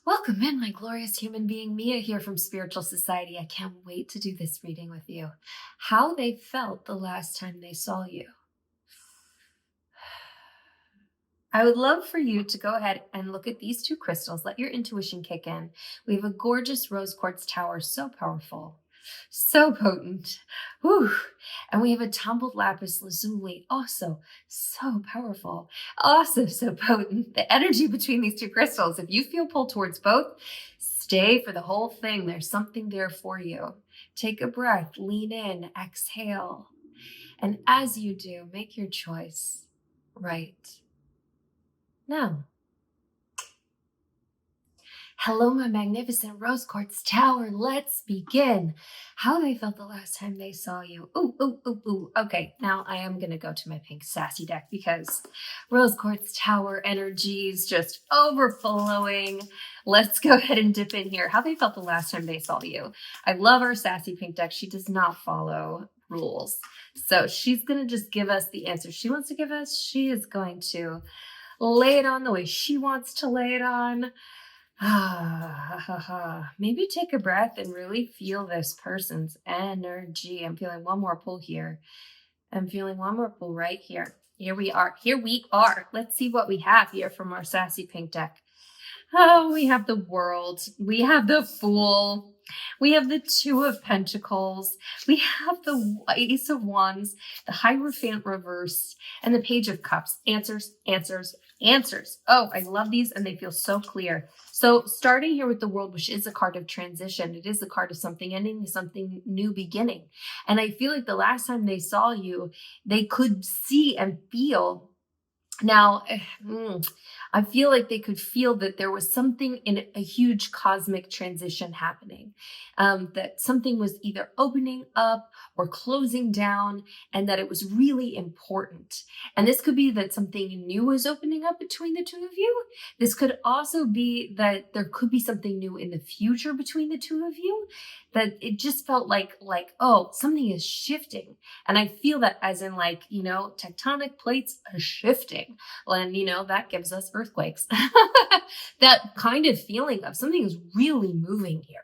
Welcome in, my glorious human being. Mia here from Spiritual Society. I can't wait to do this reading with you. How they felt the last time they saw you. I would love for you to go ahead and look at these two crystals. Let your intuition kick in. We have a gorgeous rose quartz tower, so powerful, so potent. Whew. And we have a tumbled lapis lazuli, also so powerful, also so potent. The energy between these two crystals, if you feel pulled towards both, stay for the whole thing. There's something there for you. Take a breath, lean in, exhale. And as you do, make your choice right now. Hello, my magnificent rose quartz tower. Let's begin. How they felt the last time they saw you. Ooh, ooh, ooh, ooh. Okay, now I am going to go to my pink sassy deck because rose quartz tower energy is just overflowing. Let's go ahead and dip in here. How they felt the last time they saw you. I love our sassy pink deck. She does not follow rules. So she's going to just give us the answer she wants to give us. She is going to lay it on the way she wants to lay it on. Maybe take a breath and really feel this person's energy. I'm feeling one more pull here. I'm feeling one more pull right here. Here we are. Here we are. Let's see what we have here from our sassy pink deck. Oh, we have the World. We have the Fool. We have the Two of Pentacles. We have the Ace of Wands, the Hierophant reversed, and the Page of Cups. Answers, answers, answers. Oh, I love these, and they feel so clear. So starting here with the World, which is a card of transition. It is the card of something ending, something new beginning. And I feel like the last time they saw you, they could see and feel. Now, I feel like they could feel that there was something in a huge cosmic transition happening, that something was either opening up or closing down, and that it was really important. And this could be that something new is opening up between the two of you. This could also be that there could be something new in the future between the two of you, that it just felt like, oh, something is shifting. And I feel that as in tectonic plates are shifting. And, that gives us earthquakes. That kind of feeling of something is really moving here.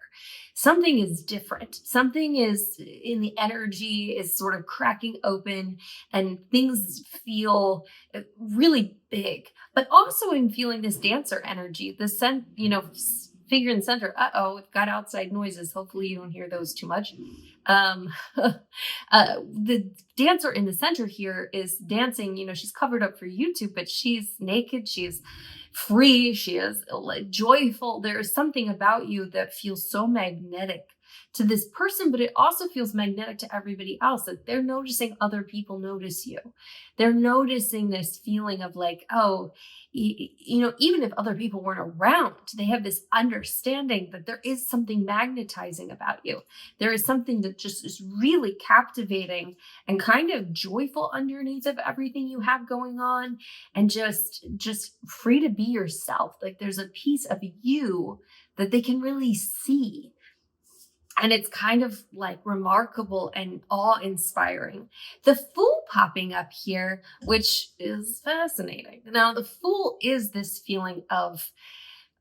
Something is different. Something is in the energy is sort of cracking open, and things feel really big. But also I'm feeling this dancer energy, the figure in the center. We've got outside noises. Hopefully you don't hear those too much. The dancer in the center here is dancing. She's covered up for YouTube, but she's naked. She's free. She is joyful. There is something about you that feels so magnetic to this person, but it also feels magnetic to everybody else, that they're noticing other people notice you. They're noticing this feeling of even if other people weren't around, they have this understanding that there is something magnetizing about you. There is something that just is really captivating and kind of joyful underneath of everything you have going on, and just free to be yourself. Like there's a piece of you that they can really see. And it's kind of like remarkable and awe-inspiring. The Fool popping up here, which is fascinating. Now, the Fool is this feeling of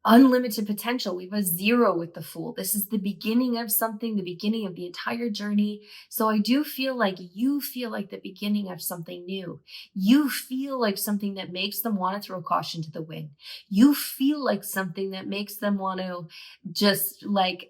unlimited potential. We have a 0 with the Fool. This is the beginning of something, the beginning of the entire journey. So I do feel like you feel like the beginning of something new. You feel like something that makes them want to throw caution to the wind. You feel like something that makes them want to just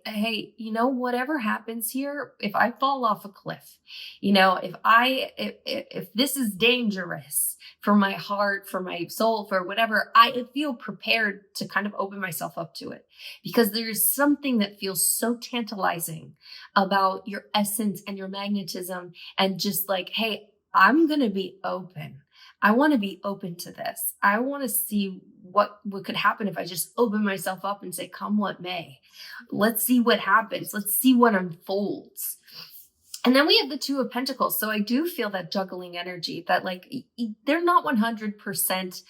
hey, whatever happens here, if I fall off a cliff, if this is dangerous for my heart, for my soul, for whatever, I feel prepared to kind of open myself up to it, because there's something that feels so tantalizing about your essence and your magnetism, and just hey, I'm going to be open. I want to be open to this. I want to see what could happen if I just open myself up and say, come what may. Let's see what happens. Let's see what unfolds. And then we have the Two of Pentacles. So I do feel that juggling energy, that they're not 100%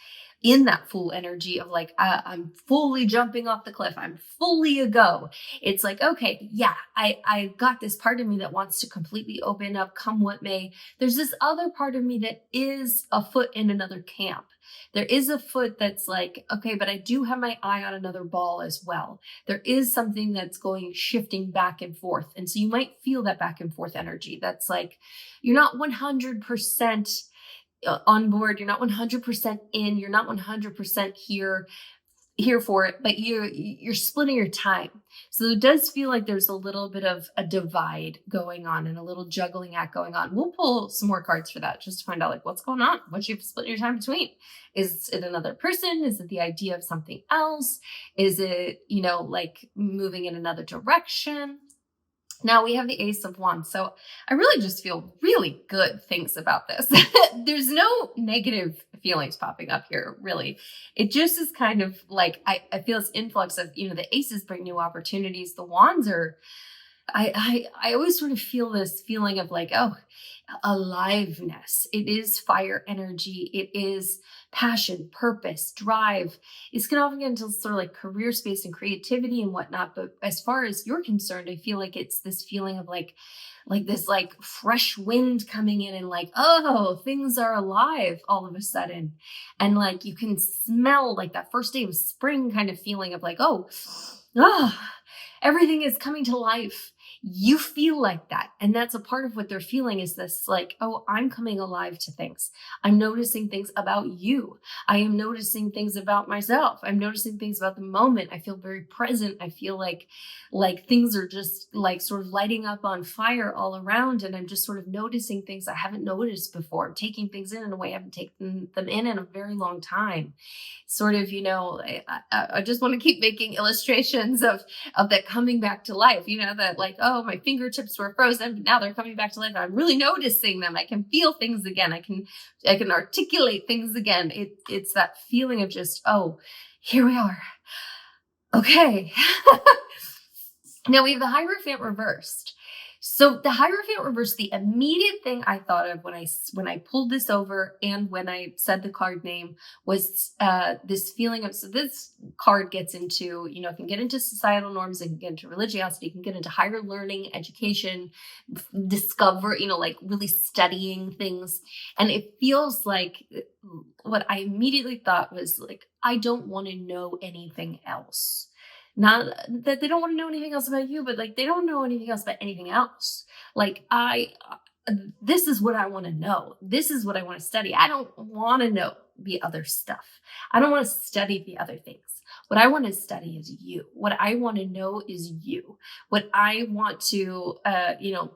in that full energy of like, I'm fully jumping off the cliff. I'm fully a go. It's like, okay, yeah, I got this part of me that wants to completely open up, come what may. There's this other part of me that is a foot in another camp. There is a foot that's like, okay, but I do have my eye on another ball as well. There is something that's going shifting back and forth. And so you might feel that back and forth energy. That's like, you're not 100% on board. You're not 100% in. You're not 100% here for it, but you're splitting your time. So it does feel like there's a little bit of a divide going on and a little juggling act going on. We'll pull some more cards for that just to find out like what's going on. What you've split your time between. Is it another person? Is it the idea of something else? Is it, like moving in another direction? Now we have the Ace of Wands. So I really just feel really good things about this. There's no negative feelings popping up here, really. It just is kind of like, I feel this influx of, the aces bring new opportunities. The wands are, I always sort of feel this feeling of like, oh, aliveness. It is fire energy. It is passion, purpose, drive. It's going to often get into sort of like career space and creativity and whatnot. But as far as you're concerned, I feel like it's this feeling of like this like fresh wind coming in and like, oh, things are alive all of a sudden. And like you can smell like that first day of spring kind of feeling of like, oh, everything is coming to life. You feel like that. And that's a part of what they're feeling is this like, oh, I'm coming alive to things. I'm noticing things about you. I am noticing things about myself. I'm noticing things about the moment. I feel very present. I feel like things are just like sort of lighting up on fire all around. And I'm just sort of noticing things I haven't noticed before. I'm taking things in a way I haven't taken them in a very long time. Sort of, I just want to keep making illustrations of that coming back to life, that like, oh, my fingertips were frozen, but now they're coming back to life. I'm really noticing them. I can feel things again. I can articulate things again. It's that feeling of just, oh, here we are. Okay. Now we have the Hierophant reversed. So the Hierophant reversed, the immediate thing I thought of when I pulled this over and when I said the card name was this feeling of, so this card gets into, it can get into societal norms, it can get into religiosity, it can get into higher learning, education, discover, like really studying things. And it feels like what I immediately thought was like, I don't want to know anything else. Not that they don't want to know anything else about you, but like they don't know anything else about anything else. Like this is what I want to know. This is what I want to study. I don't want to know the other stuff. I don't want to study the other things. What I want to study is you. What I want to know is you. What I want to,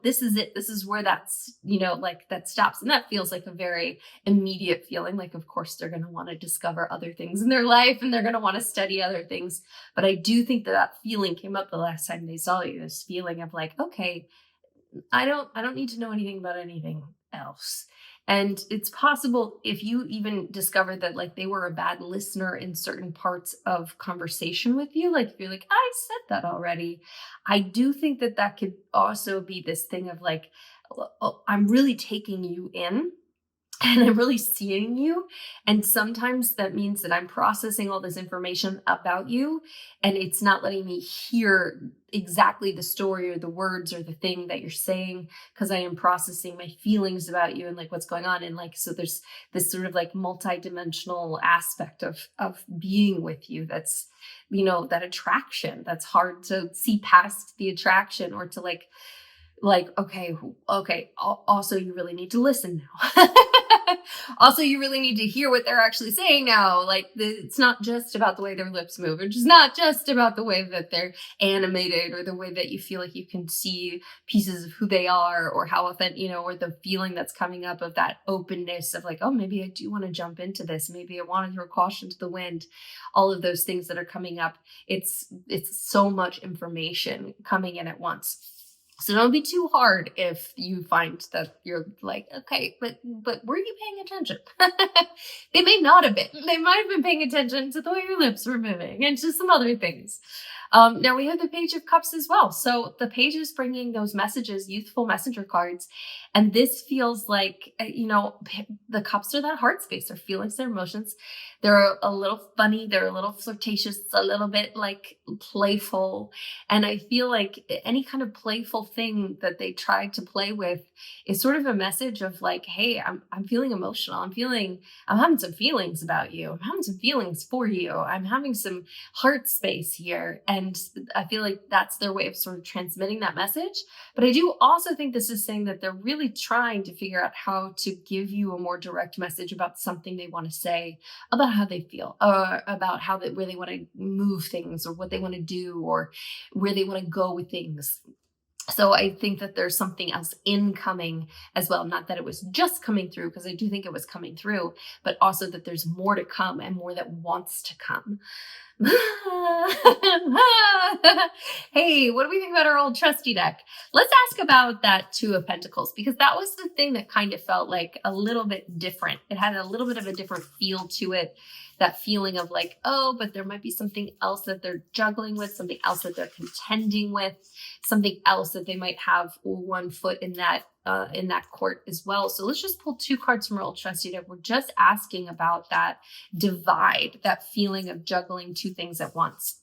this is it. This is where that's, like that stops. And that feels like a very immediate feeling. Like, of course, they're going to want to discover other things in their life and they're going to want to study other things. But I do think that feeling came up the last time they saw you, this feeling of like, okay, I don't need to know anything about anything else. And it's possible if you even discover that like they were a bad listener in certain parts of conversation with you, like if you're like, I said that already. I do think that could also be this thing of like, oh, I'm really taking you in. And I'm really seeing you. And sometimes that means that I'm processing all this information about you. And it's not letting me hear exactly the story or the words or the thing that you're saying, because I am processing my feelings about you and like what's going on. And like, so there's this sort of like multidimensional aspect of being with you. That's, that attraction that's hard to see past the attraction or to like, okay. Also, you really need to listen now. Also, you really need to hear what they're actually saying now. Like, it's not just about the way their lips move. It's not just about the way that they're animated or the way that you feel like you can see pieces of who they are or how authentic, or the feeling that's coming up of that openness of like, oh, maybe I do want to jump into this. Maybe I want to throw caution to the wind. All of those things that are coming up. It's so much information coming in at once. So don't be too hard if you find that you're like, okay, but were you paying attention? They may not have been. They might have been paying attention to the way your lips were moving and to some other things. Now we have the Page of Cups as well. So the Page is bringing those messages, youthful messenger cards. And this feels like, the cups are that heart space, their feelings, their emotions. They're a little funny. They're a little flirtatious, a little bit like playful. And I feel like any kind of playful thing that they tried to play with is sort of a message of like, hey, I'm feeling emotional. I'm having some feelings about you. I'm having some feelings for you. I'm having some heart space here. And I feel like that's their way of sort of transmitting that message. But I do also think this is saying that they're really trying to figure out how to give you a more direct message about something they want to say, about how they feel, or about where they want to move things, or what they want to do, or where they want to go with things. So I think that there's something else incoming as well. Not that it was just coming through, because I do think it was coming through, but also that there's more to come, and more that wants to come. Hey, what do we think about our old trusty deck? Let's ask about that Two of Pentacles, because that was the thing that kind of felt like a little bit different. It had a little bit of a different feel to it. That feeling of like, oh, but there might be something else that they're juggling with, something else that they're contending with, something else that they might have one foot in that court as well. So let's just pull 2 cards from our old trusty deck. We're just asking about that divide, that feeling of juggling 2 things at once.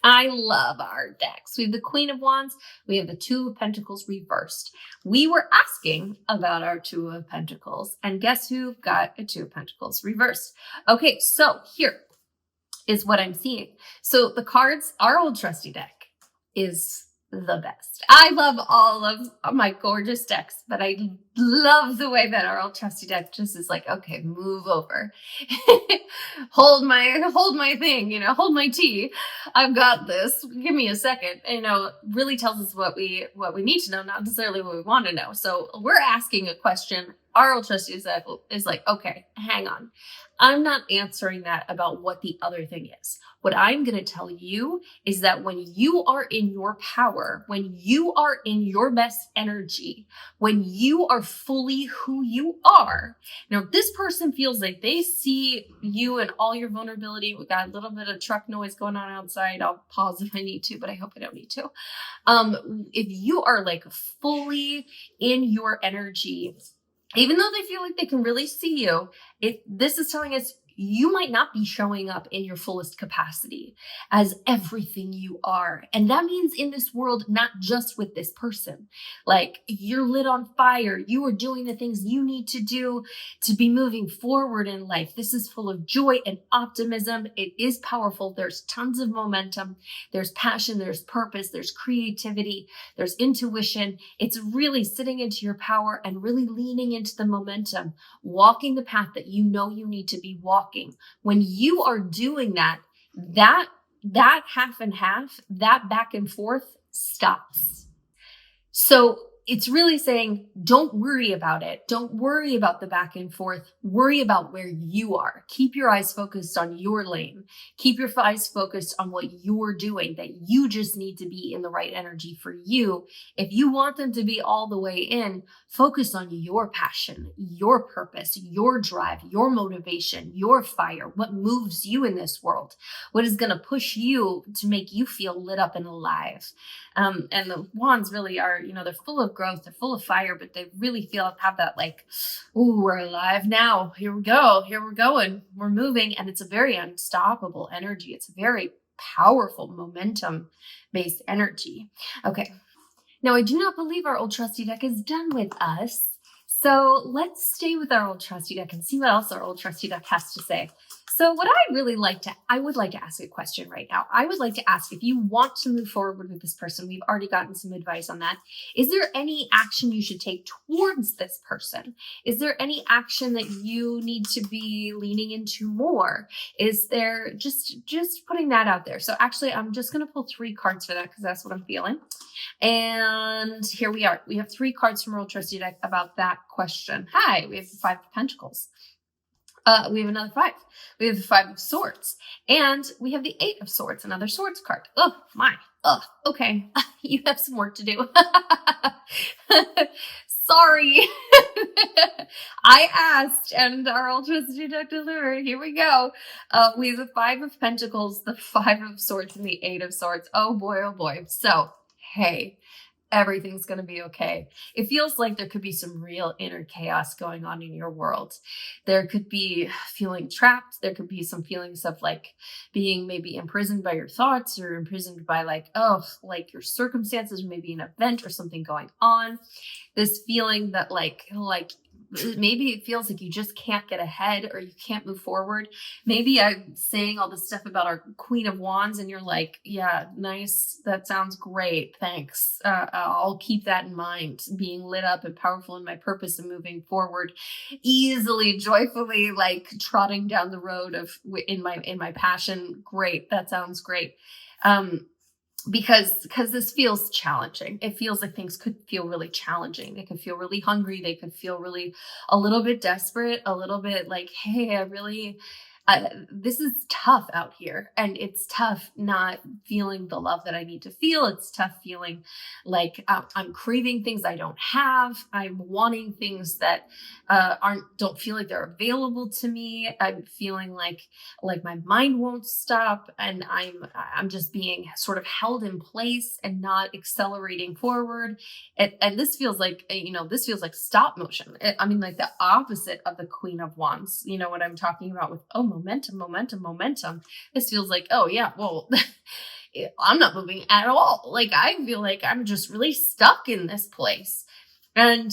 I love our decks. We have the Queen of Wands. We have the Two of Pentacles reversed. We were asking about our Two of Pentacles, and guess who got a Two of Pentacles reversed? Okay, so here is what I'm seeing. So the cards, our old trusty deck is the best. I love all of my gorgeous decks, but I love the way that our old trusty deck just is like, okay, move over. hold my thing, hold my tea. I've got this. Give me a second. Really tells us what we need to know, not necessarily what we want to know. So we're asking a question. Our old trusty deck is like, okay, hang on. I'm not answering that about what the other thing is. What I'm going to tell you is that when you are in your power, when you are in your best energy, when you are fully who you are, now this person feels like they see you and all your vulnerability. We got a little bit of truck noise going on outside. I'll pause if I need to, but I hope I don't need to. If you are like fully in your energy, even though they feel like they can really see you, this is telling us you might not be showing up in your fullest capacity as everything you are. And that means in this world, not just with this person. Like, you're lit on fire. You are doing the things you need to do to be moving forward in life. This is full of joy and optimism. It is powerful. There's tons of momentum. There's passion. There's purpose. There's creativity. There's intuition. It's really sitting into your power and really leaning into the momentum, walking the path that you know you need to be walking. When you are doing that half and half, that back and forth stops. So it's really saying, don't worry about it. Don't worry about the back and forth. Worry about where you are. Keep your eyes focused on your lane. Keep your eyes focused on what you're doing, that you just need to be in the right energy for you. If you want them to be all the way in, focus on your passion, your purpose, your drive, your motivation, your fire, what moves you in this world, what is going to push you to make you feel lit up and alive. And the wands really are, they're full of growth, they're full of fire, but they really have that like, ooh, we're alive now. Here we go. Here we're going. We're moving. And it's a very unstoppable energy. It's a very powerful momentum based energy. Okay. Now, I do not believe our old trusty deck is done with us. So let's stay with our old trusty deck and see what else our old trusty deck has to say. So what I would like to ask a question right now. I would like to ask, if you want to move forward with this person, we've already gotten some advice on that. Is there any action you should take towards this person? Is there any action that you need to be leaning into more? Is there just putting that out there? So actually, I'm just going to pull 3 cards for that, because that's what I'm feeling. And here we are. We have 3 cards from our old trusty deck about that question. Hi, we have the 5 of Pentacles. We have another 5. We have the 5 of Swords. And we have the 8 of Swords, another Swords card. Oh, my. Oh, okay. You have some work to do. Sorry. I asked, and our electricity duct delivered. Here we go. We have the Five of Pentacles, the Five of Swords, and the Eight of Swords. Oh boy, oh boy. So, hey, everything's going to be okay. It feels like there could be some real inner chaos going on in your world. There could be feeling trapped. There could be some feelings of like being maybe imprisoned by your thoughts or imprisoned by like, oh, like your circumstances, maybe an event or something going on. This feeling that like maybe it feels like you just can't get ahead or you can't move forward. Maybe I'm saying all this stuff about our Queen of Wands and you're like, yeah, nice. That sounds great. Thanks. I'll keep that in mind. Being lit up and powerful in my purpose and moving forward easily, joyfully, like trotting down the road of in my passion. Great. That sounds great. Because this feels challenging. It feels like things could feel really challenging. They could feel really hungry. They could feel really a little bit desperate, a little bit like, hey, this is tough out here. And it's tough not feeling the love that I need to feel. It's tough feeling like I'm craving things I don't have. I'm wanting things that don't feel like they're available to me. I'm feeling like my mind won't stop, and I'm just being sort of held in place and not accelerating forward. And this feels like, this feels like stop motion. I mean, like the opposite of the Queen of Wands. You know what I'm talking about with, oh, momentum. This feels like, oh yeah, well, I'm not moving at all. Like I feel like I'm just really stuck in this place. And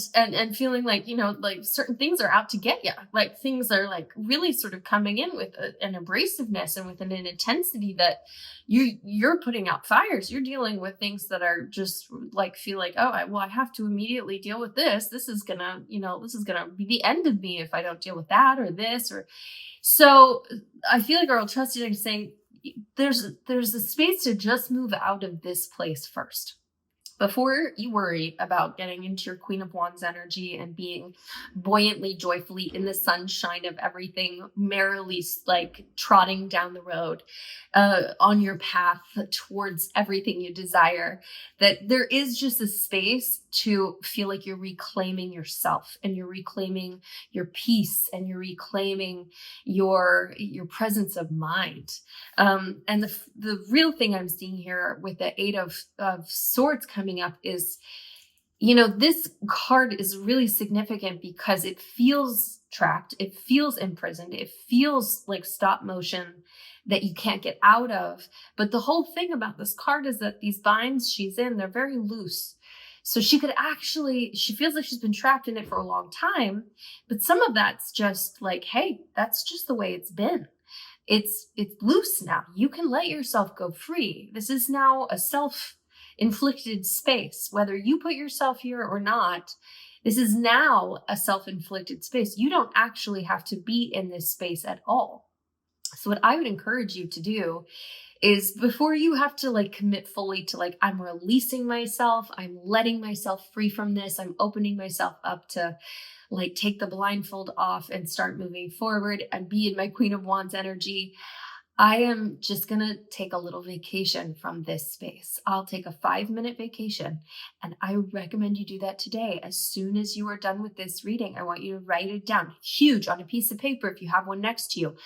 feeling like, like certain things are out to get you. Like things are like really sort of coming in with an abrasiveness and with an intensity that you're putting out fires. You're dealing with things that are just like, feel like, oh, I have to immediately deal with this. This is gonna be the end of me if I don't deal with that or this or so. I feel like our trusted is saying there's a space to just move out of this place first. Before you worry about getting into your Queen of Wands energy and being buoyantly, joyfully in the sunshine of everything, merrily like trotting down the road on your path towards everything you desire, that there is just a space to feel like you're reclaiming yourself and you're reclaiming your peace and you're reclaiming your presence of mind. And the real thing I'm seeing here with the Eight of Swords coming up is, this card is really significant because it feels trapped. It feels imprisoned. It feels like stop motion that you can't get out of. But the whole thing about this card is that these binds she's in, they're very loose. So she feels like she's been trapped in it for a long time, but some of that's just like, hey, that's just the way it's been. It's loose now. You can let yourself go free. This is now a self-inflicted space. Whether you put yourself here or not, this is now a self-inflicted space. You don't actually have to be in this space at all. So what I would encourage you to do is before you have to like commit fully to like, I'm releasing myself, I'm letting myself free from this, I'm opening myself up to like take the blindfold off and start moving forward and be in my Queen of Wands energy. I am just going to take a little vacation from this space. I'll take a 5-minute vacation, and I recommend you do that today. As soon as you are done with this reading, I want you to write it down huge on a piece of paper if you have one next to you.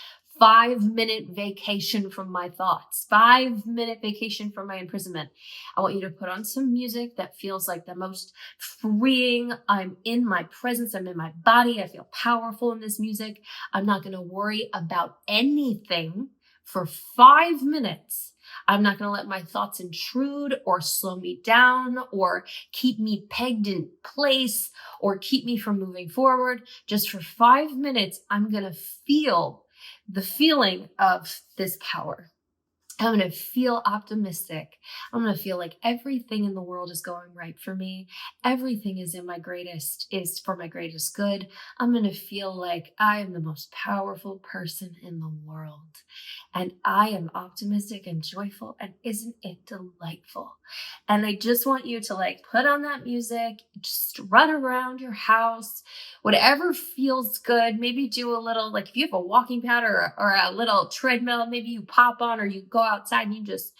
5-minute vacation from my thoughts, 5-minute vacation from my imprisonment. I want you to put on some music that feels like the most freeing. I'm in my presence. I'm in my body. I feel powerful in this music. I'm not going to worry about anything for 5 minutes. I'm not going to let my thoughts intrude or slow me down or keep me pegged in place or keep me from moving forward. Just for 5 minutes, I'm going to feel the feeling of this power. I'm going to feel optimistic. I'm going to feel like everything in the world is going right for me. Everything is for my greatest good. I'm going to feel like I am the most powerful person in the world. And I am optimistic and joyful. And isn't it delightful? And I just want you to like put on that music, just run around your house, whatever feels good. Maybe do a little, like if you have a walking pad or a little treadmill, maybe you pop on or you go outside and you just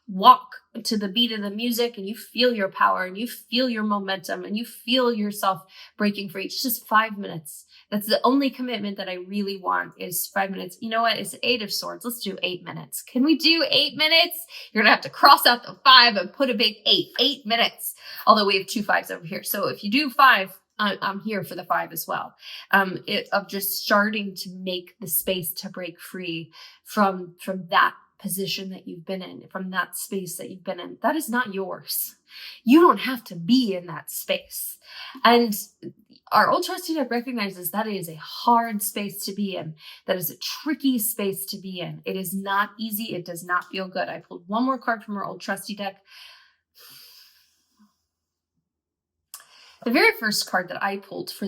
walk to the beat of the music and you feel your power and you feel your momentum and you feel yourself breaking free. It's just 5 minutes. That's the only commitment that I really want is 5 minutes. You know what? It's 8 of swords. Let's do 8 minutes. Can we do 8 minutes? You're going to have to cross out the 5 and put a big 8. 8 minutes. Although we have 2 5s over here. So if you do 5, I'm here for the 5 as well. Of just starting to make the space to break free from that position that you've been in, from that space that you've been in. That is not yours. You don't have to be in that space. And our old trusty deck recognizes that it is a hard space to be in. That is a tricky space to be in. It is not easy. It does not feel good. I pulled one more card from our old trusty deck. The very first card that I pulled for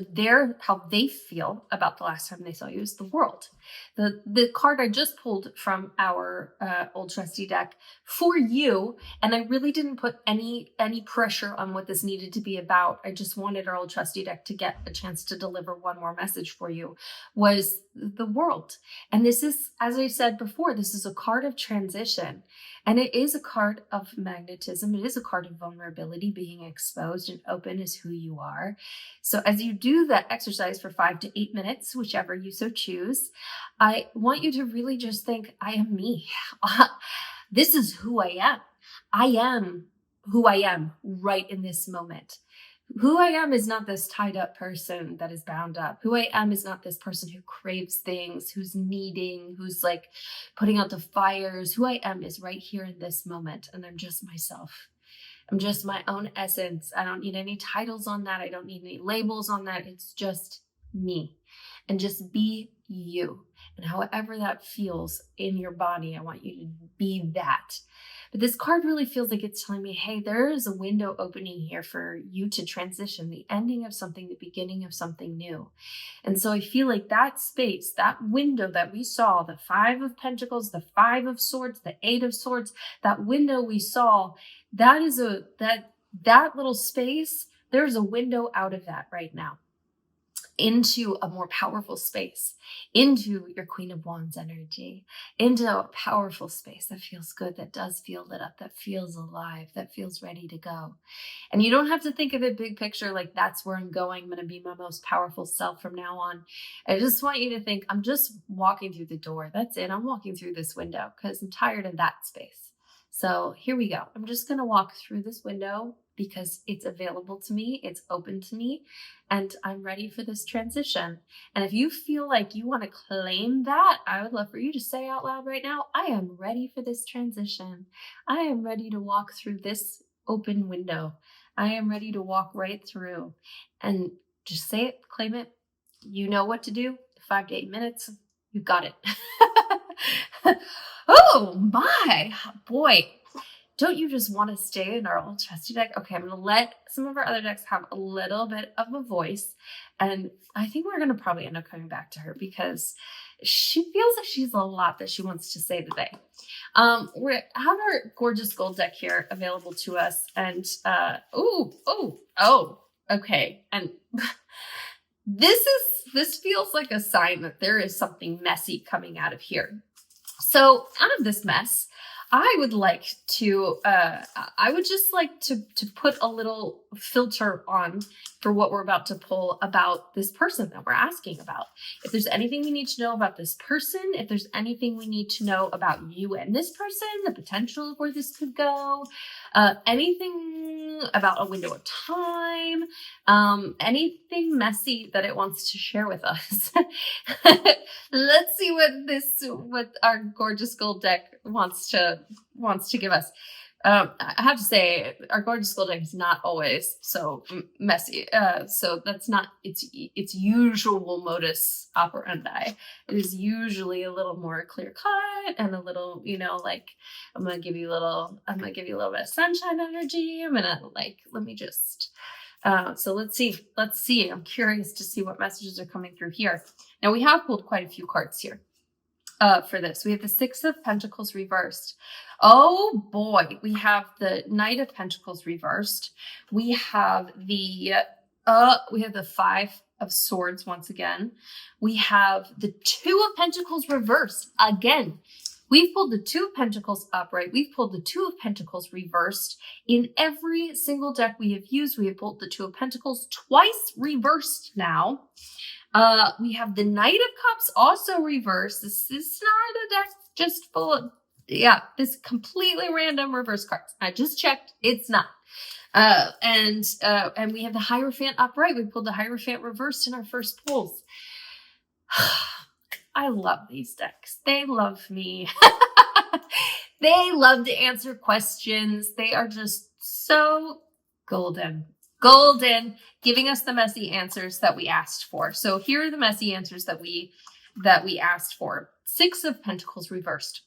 how they feel about the last time they saw you is the World. The card I just pulled from our old trusty deck for you, and I really didn't put any pressure on what this needed to be about. I just wanted our old trusty deck to get a chance to deliver one more message for you, was the World. And this is, as I said before, this is a card of transition. And it is a card of magnetism. It is a card of vulnerability. Being exposed and open is who you are. So as you do that exercise for 5 to 8 minutes, whichever you so choose, I want you to really just think, I am me. This is who I am. I am who I am right in this moment. Who I am is not this tied up person that is bound up. Who I am is not this person who craves things, who's needing, who's like putting out the fires. Who I am is right here in this moment. And I'm just myself. I'm just my own essence. I don't need any titles on that. I don't need any labels on that. It's just me. And just be you. And however that feels in your body, I want you to be that. But this card really feels like it's telling me, hey, there is a window opening here for you to transition, the ending of something, the beginning of something new. And so I feel like that space, that window that we saw, the 5 of Pentacles, the 5 of Swords, the 8 of Swords, that window we saw, that is that little space, there's a window out of that right now, into a more powerful space, into your Queen of Wands energy, into a powerful space that feels good, that does feel lit up, that feels alive, that feels ready to go. And you don't have to think of it big picture, like that's where I'm going. I'm going to be my most powerful self from now on. I just want you to think, I'm just walking through the door. That's it. I'm walking through this window because I'm tired of that space. So here we go. I'm just going to walk through this window because it's available to me, it's open to me, and I'm ready for this transition. And if you feel like you want to claim that, I would love for you to say out loud right now, I am ready for this transition. I am ready to walk through this open window. I am ready to walk right through. And just say it, claim it. You know what to do. 5 to 8 minutes, you got it. Oh my boy. Don't you just want to stay in our old trusty deck? Okay, I'm going to let some of our other decks have a little bit of a voice. And I think we're going to probably end up coming back to her because she feels like she's a lot that she wants to say today. We have our gorgeous gold deck here available to us. And, okay. And this feels like a sign that there is something messy coming out of here. So out of this mess, I would just like to put a little filter on for what we're about to pull about this person that we're asking about. If there's anything we need to know about this person, if there's anything we need to know about you and this person, the potential of where this could go, anything about a window of time, anything messy that it wants to share with us. Let's see what our gorgeous gold deck wants to give us. I have to say, our gorgeous gold deck is not always so messy. So that's not its usual modus operandi. It is usually a little more clear cut and a little, like I'm gonna give you a little bit of sunshine energy. So let's see. I'm curious to see what messages are coming through here. Now we have pulled quite a few cards here. For this, we have the 6 of Pentacles reversed. Oh boy, we have the Knight of Pentacles reversed. We have the 5 of Swords once again. We have the 2 of Pentacles reversed again. We've pulled the Two of Pentacles upright. We've pulled the Two of Pentacles reversed. In every single deck we have used, we have pulled the Two of Pentacles twice reversed now. We have the Knight of Cups also reversed. This is not a deck just full of, this completely random reverse cards. I just checked. It's not. And we have the Hierophant upright. We pulled the Hierophant reversed in our first pulls. I love these decks. They love me. They love to answer questions. They are just so golden. Golden, giving us the messy answers that we asked for. So here are the messy answers that we asked for. Six of Pentacles reversed.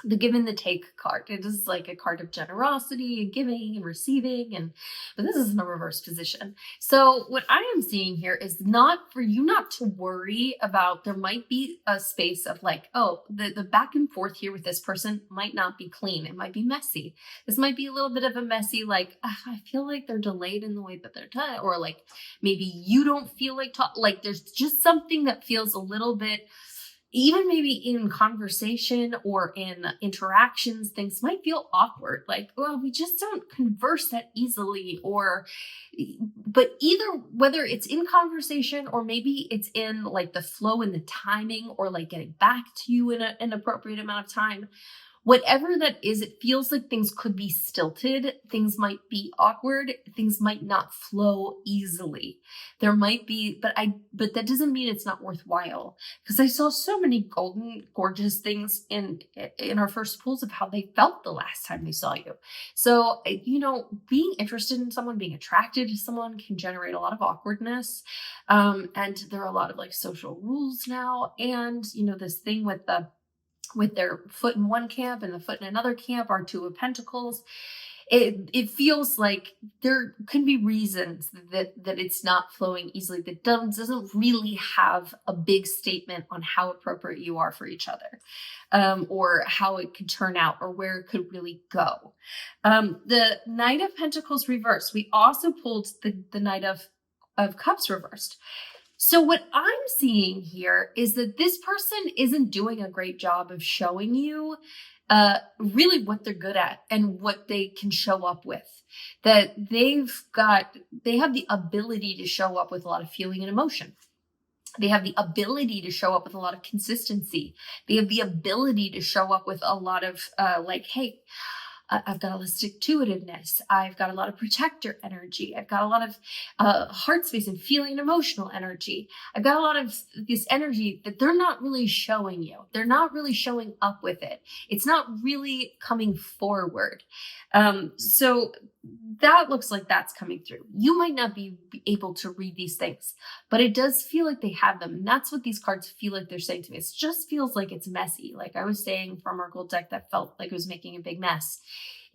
The give and the take card. It is like a card of generosity and giving and receiving, but this is in a reverse position. So what I am seeing here is not for you not to worry about, there might be a space of like, oh, the back and forth here with this person might not be clean. It might be messy. This might be a little bit of a messy, like, I feel like they're delayed in the way that they're done, or like maybe you don't feel like there's just something that feels a little bit, even maybe in conversation or in interactions, things might feel awkward. Like, well, we just don't converse that easily, but either whether it's in conversation or maybe it's in like the flow and the timing, or like getting back to you in an appropriate amount of time. Whatever that is, it feels like things could be stilted. Things might be awkward. Things might not flow easily. There might be, but that doesn't mean it's not worthwhile. Because I saw so many golden, gorgeous things in our first pulls of how they felt the last time they saw you. So, being interested in someone, being attracted to someone can generate a lot of awkwardness. And there are a lot of like social rules now. And, this thing with their foot in one camp and the foot in another camp, our Two of Pentacles. It feels like there can be reasons that it's not flowing easily, that doesn't really have a big statement on how appropriate you are for each other, or how it could turn out, or where it could really go. The Knight of Pentacles reversed. We also pulled the Knight of Cups reversed. So what I'm seeing here is that this person isn't doing a great job of showing you really what they're good at and what they can show up with. That they have the ability to show up with a lot of feeling and emotion. They have the ability to show up with a lot of consistency. They have the ability to show up with a lot of hey, I've got a lot of stick-to-itiveness. I've got a lot of protector energy. I've got a lot of heart space and feeling and emotional energy. I've got a lot of this energy that they're not really showing you. They're not really showing up with it. It's not really coming forward. So that looks like that's coming through. You might not be able to read these things, but it does feel like they have them. And that's what these cards feel like they're saying to me. It just feels like it's messy. Like I was saying from our gold deck that felt like it was making a big mess.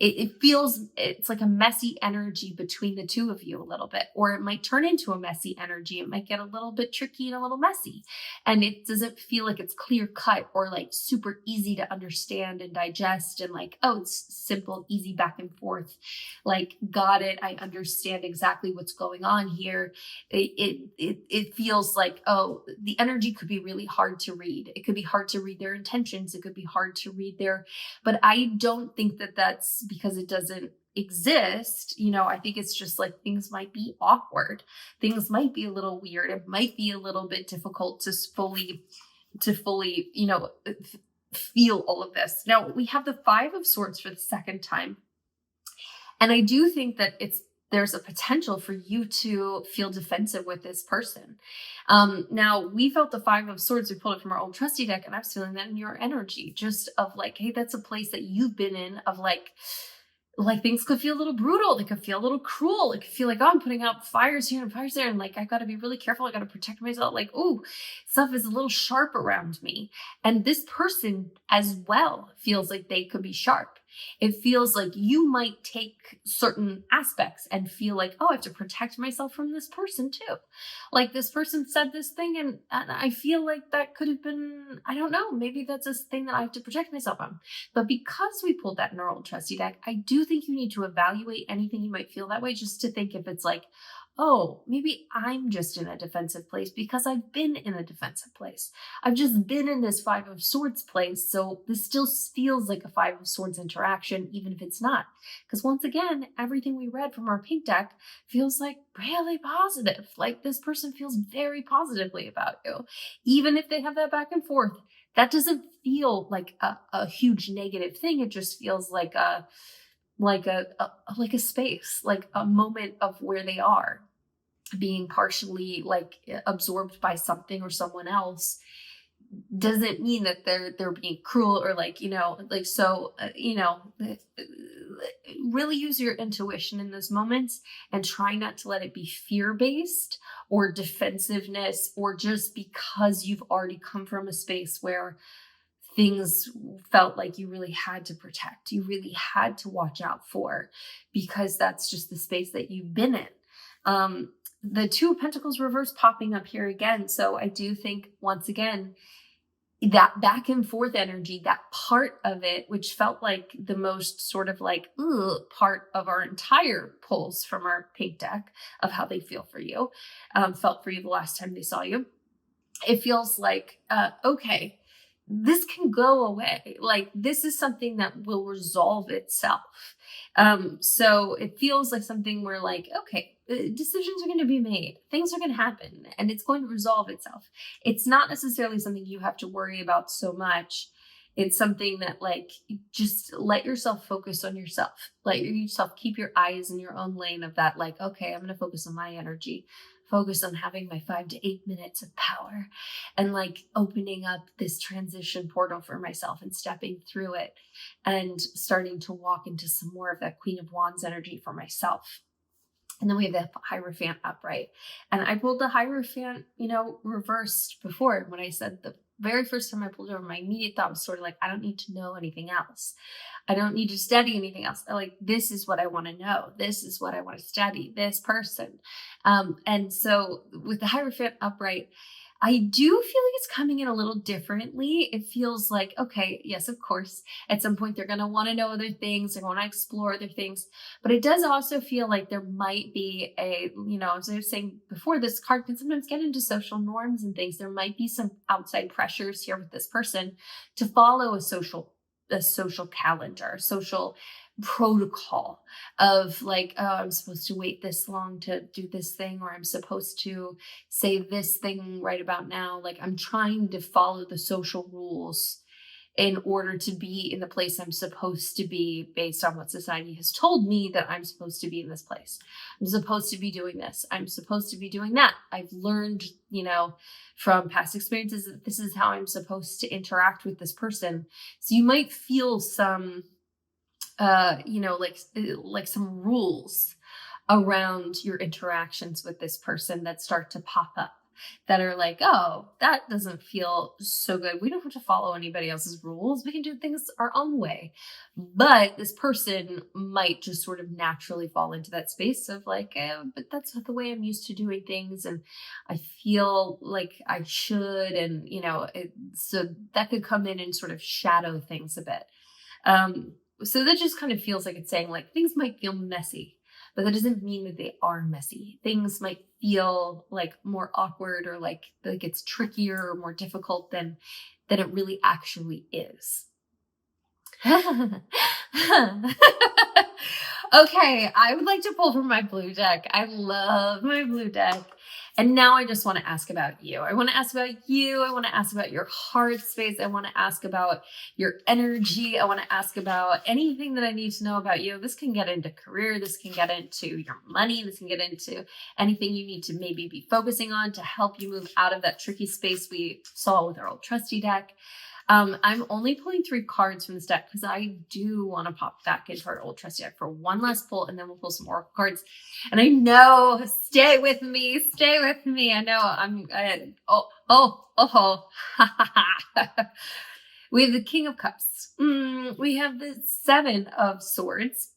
It's like a messy energy between the two of you a little bit, or it might turn into a messy energy. It might get a little bit tricky and a little messy, and it doesn't feel like it's clear cut or like super easy to understand and digest, and like, oh, it's simple, easy back and forth. Like, got it. I understand exactly what's going on here. It feels like, oh, the energy could be really hard to read. It could be hard to read their intentions. It could be hard to read but I don't think that that's because it doesn't exist. I think it's just like things might be awkward. Things might be a little weird. It might be a little bit difficult to fully, feel all of this. Now we have the Five of Swords for the second time. And I do think that there's a potential for you to feel defensive with this person. Now we felt the Five of Swords, we pulled it from our old trusty deck, and I was feeling that in your energy, just of like, hey, that's a place that you've been in, of like things could feel a little brutal. They could feel a little cruel. It could feel like, oh, I'm putting out fires here and fires there. And like, I got to be really careful. I got to protect myself. Like, oh, stuff is a little sharp around me. And this person as well feels like they could be sharp. It feels like you might take certain aspects and feel like, oh, I have to protect myself from this person too. Like this person said this thing and I feel like that could have been, I don't know, maybe that's a thing that I have to protect myself from. But because we pulled that in our old trusty deck, I do think you need to evaluate anything you might feel that way, just to think if it's like, oh, maybe I'm just in a defensive place because I've been in a defensive place. I've just been in this Five of Swords place. So this still feels like a Five of Swords interaction, even if it's not. Because once again, everything we read from our pink deck feels like really positive. Like this person feels very positively about you. Even if they have that back and forth, that doesn't feel like a huge negative thing. It just feels like like a space, like a moment of where they are being partially like absorbed by something or someone else. Doesn't mean that they're being cruel or like, like, so really use your intuition in those moments and try not to let it be fear based or defensiveness, or just because you've already come from a space where things felt like you really had to protect, you really had to watch out for, because that's just the space that you've been in. The Two of Pentacles reverse popping up here again. So I do think, once again, that back and forth energy, that part of it, which felt like the most sort of like part of our entire pulls from our pink deck of how they feel for you, felt for you the last time they saw you. It feels like, okay, this can go away. Like this is something that will resolve itself. So it feels like something where like, okay, decisions are going to be made, things are going to happen, and it's going to resolve itself. It's not necessarily something you have to worry about so much. It's something that like, just let yourself focus on yourself. Let yourself keep your eyes in your own lane of that. Like, okay, I'm going to focus on my energy, focus on having my 5 to 8 minutes of power, and like opening up this transition portal for myself and stepping through it and starting to walk into some more of that Queen of Wands energy for myself. And then we have the Hierophant upright. And I pulled the Hierophant, reversed before. When I said the very first time I pulled it over, my immediate thought was sort of like, I don't need to know anything else. I don't need to study anything else. Like, this is what I want to know. This is what I want to study, this person. And so with the Hierophant upright, I do feel like it's coming in a little differently. It feels like, okay, yes, of course, at some point they're going to want to know other things. They're going to explore other things. But it does also feel like there might be as I was saying before, this card can sometimes get into social norms and things. There might be some outside pressures here with this person to follow a social calendar, social protocol of like, oh, I'm supposed to wait this long to do this thing, or I'm supposed to say this thing right about now. Like, I'm trying to follow the social rules in order to be in the place I'm supposed to be based on what society has told me that I'm supposed to be in this place. I'm supposed to be doing this. I'm supposed to be doing that. I've learned, from past experiences that this is how I'm supposed to interact with this person. So you might feel some like some rules around your interactions with this person that start to pop up, that are like, oh, that doesn't feel so good. We don't have to follow anybody else's rules. We can do things our own way. But this person might just sort of naturally fall into that space of like, but that's not the way I'm used to doing things. And I feel like I should. And, so that could come in and sort of shadow things a bit. So that just kind of feels like it's saying like things might feel messy, but that doesn't mean that they are messy. Things might feel like more awkward, or like it's trickier or more difficult than it really actually is. Okay, I would like to pull from my blue deck. I love my blue deck. And now I just want to ask about you. I want to ask about you. I want to ask about your heart space. I want to ask about your energy. I want to ask about anything that I need to know about you. This can get into career. This can get into your money. This can get into anything you need to maybe be focusing on to help you move out of that tricky space we saw with our old trusty deck. I'm only pulling 3 cards from this deck because I do want to pop back into our old trusty deck for one last pull, and then we'll pull some more cards. And I know, stay with me. I know we have the King of Cups. We have the 7 of Swords.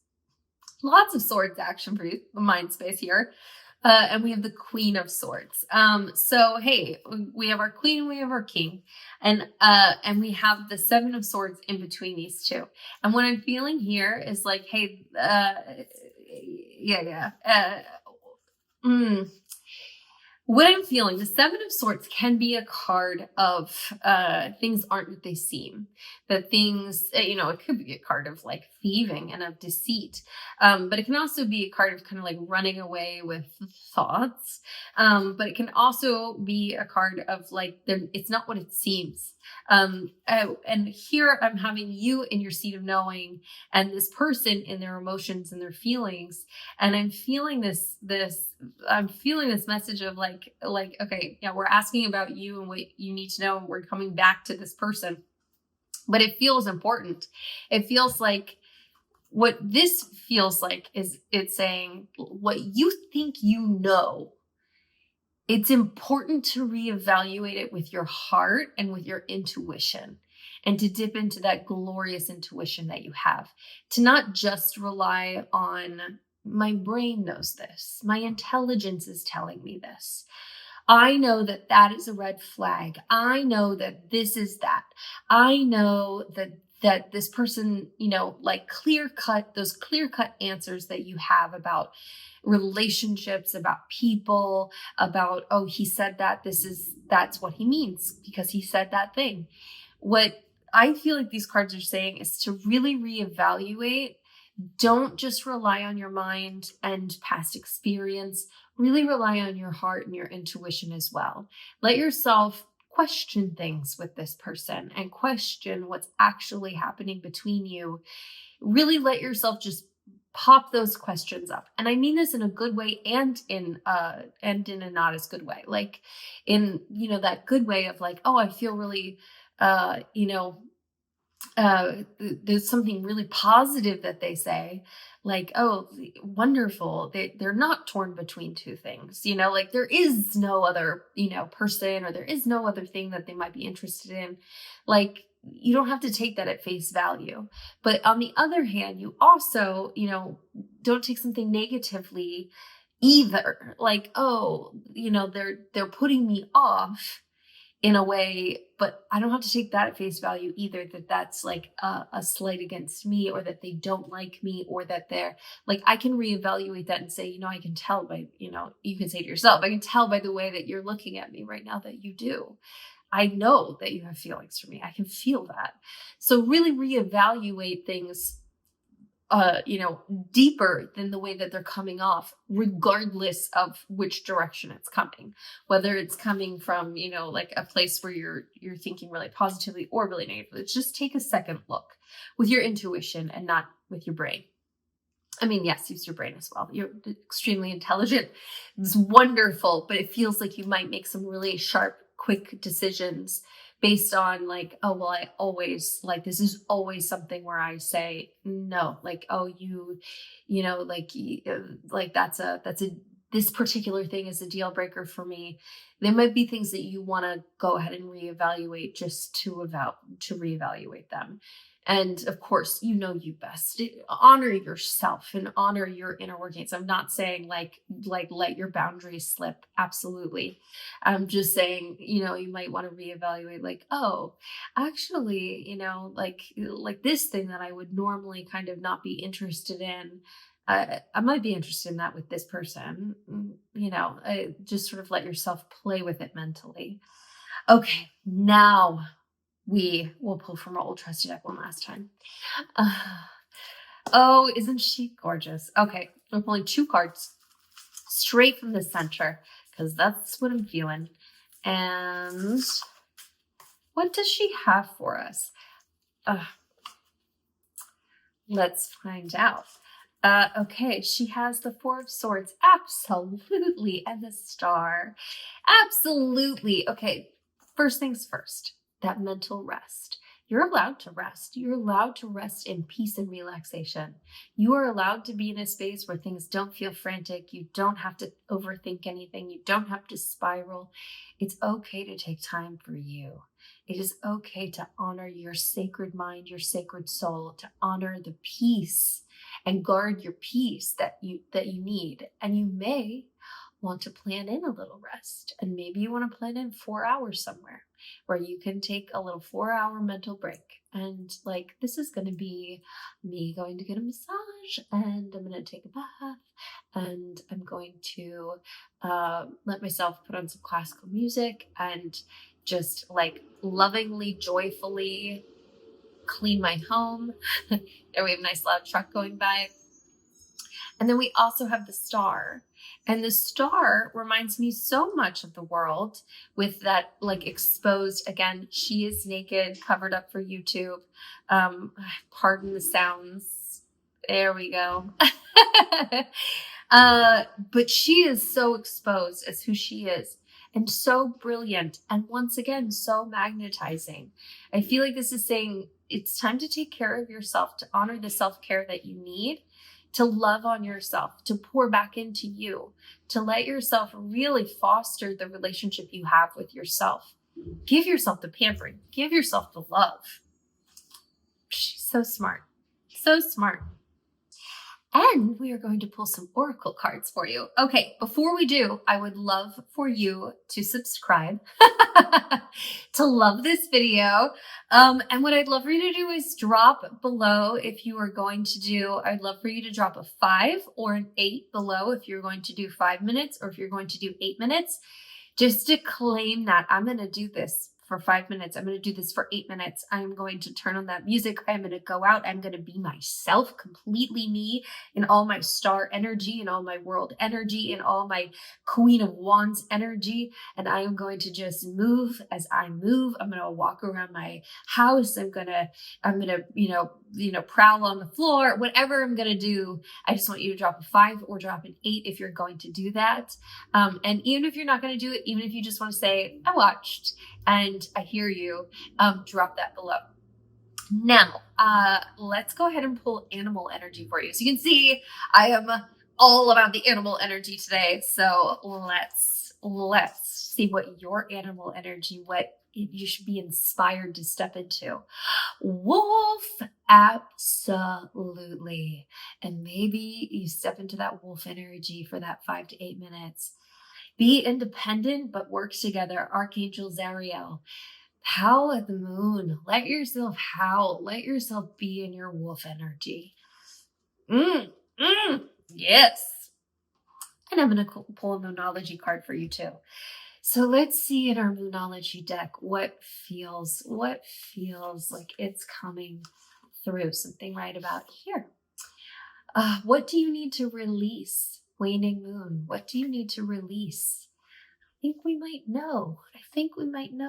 Lots of swords action for you, the mind space here. And we have the Queen of Swords. So hey, we have our Queen and we have our King, and we have the 7 of Swords in between these two. And what I'm feeling here is like, hey, Mm. What I'm feeling, the Seven of Swords can be a card of things aren't what they seem. That things, it could be a card of like thieving and of deceit. But it can also be a card of kind of like running away with thoughts. But it can also be a card of like, it's not what it seems. And here I'm having you in your seat of knowing and this person in their emotions and their feelings. And I'm feeling I'm feeling this message of like, okay, yeah, we're asking about you and what you need to know. And we're coming back to this person, but it feels important. It feels like what this feels like is it's saying what you think you know. It's important to reevaluate it with your heart and with your intuition and to dip into that glorious intuition that you have, to not just rely on my brain knows this, my intelligence is telling me this. I know that that is a red flag. I know that this is that. I know that this person, like those clear cut answers that you have about relationships, about people, about, oh, he said that, that's what he means because he said that thing. What I feel like these cards are saying is to really reevaluate. Don't just rely on your mind and past experience. Really rely on your heart and your intuition as well. Let yourself question things with this person and question what's actually happening between you. Really let yourself just pop those questions up. And I mean this in a good way and in a not as good way. Like in, that good way of like, oh, I feel really there's something really positive that they say, like, oh, wonderful, they're not torn between two things, like there is no other person, or there is no other thing that they might be interested in. Like, you don't have to take that at face value. But on the other hand, you also don't take something negatively either, like, oh, they're putting me off in a way, but I don't have to take that at face value either, that that's like a slight against me, or that they don't like me, or that they're like, I can reevaluate that and say, I can tell by, you can say to yourself, I can tell by the way that you're looking at me right now that you do. I know that you have feelings for me. I can feel that. So really reevaluate things deeper than the way that they're coming off, regardless of which direction it's coming, whether it's coming from, like a place where you're thinking really positively or really negatively. Just take a second look with your intuition and not with your brain. I mean, yes, use your brain as well. You're extremely intelligent. It's wonderful, but it feels like you might make some really sharp, quick decisions based on like, oh, well, I always like, this is always something where I say no, like, oh, like this particular thing is a deal breaker for me. There might be things that you want to go ahead and reevaluate just to reevaluate them. And of course, you best. Honor yourself and honor your inner workings. I'm not saying like let your boundaries slip. Absolutely. I'm just saying, you might want to reevaluate like, oh, actually, like this thing that I would normally kind of not be interested in. I might be interested in that with this person, just sort of let yourself play with it mentally. Okay, now we will pull from our old trusty deck one last time. Oh, isn't she gorgeous? Okay, we're pulling two cards straight from the center because that's what I'm feeling. And what does she have for us? Let's find out. Okay, she has the Four of Swords. Absolutely. And the Star. Absolutely. Okay, first things first, that mental rest. You're allowed to rest. You're allowed to rest in peace and relaxation. You are allowed to be in a space where things don't feel frantic. You don't have to overthink anything. You don't have to spiral. It's okay to take time for you. It is okay to honor your sacred mind, your sacred soul, to honor the peace and guard your peace that you need. And you may want to plan in a little rest. And maybe you want to plan in 4 hours somewhere where you can take a little 4-hour mental break. And like, this is going to be me going to get a massage, and I'm going to take a bath, and I'm going to let myself put on some classical music and just like lovingly, joyfully clean my home. There we have a nice loud truck going by. And then we also have the star. And the star reminds me so much of the world with that like exposed, again, she is naked, covered up for YouTube. Pardon the sounds. There we go. But she is so exposed as who she is and so brilliant. And once again, so magnetizing. I feel like this is saying it's time to take care of yourself, to honor the self-care that you need, to love on yourself, to pour back into you, to let yourself really foster the relationship you have with yourself. Give yourself the pampering, give yourself the love. She's so smart, so smart. And we are going to pull some oracle cards for you. Okay, before we do, I would love for you to subscribe, to love this video. And what I'd love for you to do is drop below if you are going to do, I'd love for you to drop a 5 or an 8 below if you're going to do 5 minutes or if you're going to do 8 minutes. Just to claim that I'm going to do this for 5 minutes. I'm going to do this for 8 minutes. I'm going to turn on that music. I'm going to go out. I'm going to be myself, completely me, in all my star energy, in all my world energy, in all my Queen of Wands energy. And I am going to just move as I move. I'm going to walk around my house. I'm going to, prowl on the floor, whatever I'm going to do. I just want you to drop a 5 or drop an 8 if you're going to do that. And even if you're not going to do it, even if you just want to say, I watched, and I hear you, drop that below. Now, let's go ahead and pull animal energy for you. So you can see I am all about the animal energy today. So let's see what your animal energy, what you should be inspired to step into. Wolf, absolutely. And maybe you step into that wolf energy for that 5 to 8 minutes. Be independent, but work together. Archangel Zariel. Howl at the moon. Let yourself howl. Let yourself be in your wolf energy. Yes. And I'm going to pull a Moonology card for you too. So let's see in our Moonology deck what feels like it's coming through. Something right about here. What do you need to release? Waning moon. What do you need to release? I think we might know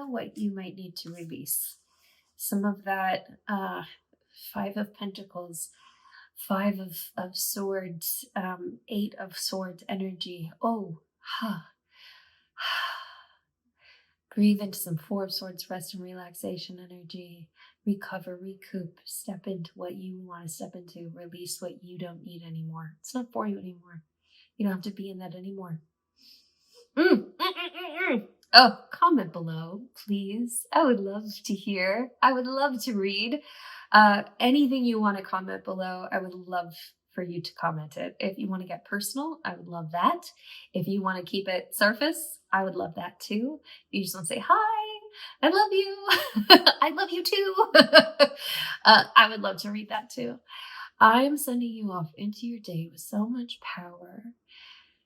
what you might need to release. Some of that 5 of Pentacles, 5 of Swords, 8 of Swords energy. Breathe into some 4 of Swords, rest and relaxation energy. Recover, recoup, step into what you want to step into. Release what you don't need anymore. It's not for you anymore. You don't have to be in that anymore. Oh, comment below, please. I would love to hear. I would love to read. Anything you want to comment below, I would love for you to comment it. If you want to get personal, I would love that. If you want to keep it surface, I would love that too. If you just want to say, hi, I love you. I love you too. I would love to read that too. I am sending you off into your day with so much power,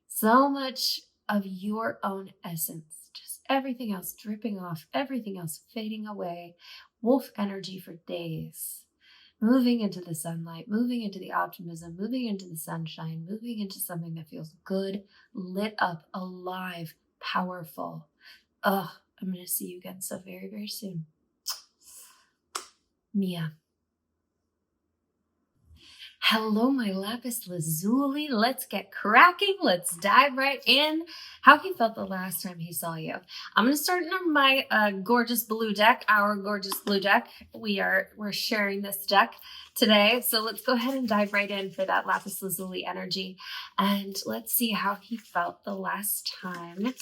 so much of your own essence, just everything else dripping off, everything else fading away. Wolf energy for days, moving into the sunlight, moving into the optimism, moving into the sunshine, moving into something that feels good, lit up, alive, powerful. I'm going to see you again so very, very soon. Mia. Hello, my Lapis Lazuli. Let's get cracking. Let's dive right in. How he felt the last time he saw you. I'm going to start in my gorgeous blue deck, our gorgeous blue deck. We're sharing this deck today. So let's go ahead and dive right in for that Lapis Lazuli energy. And let's see how he felt the last time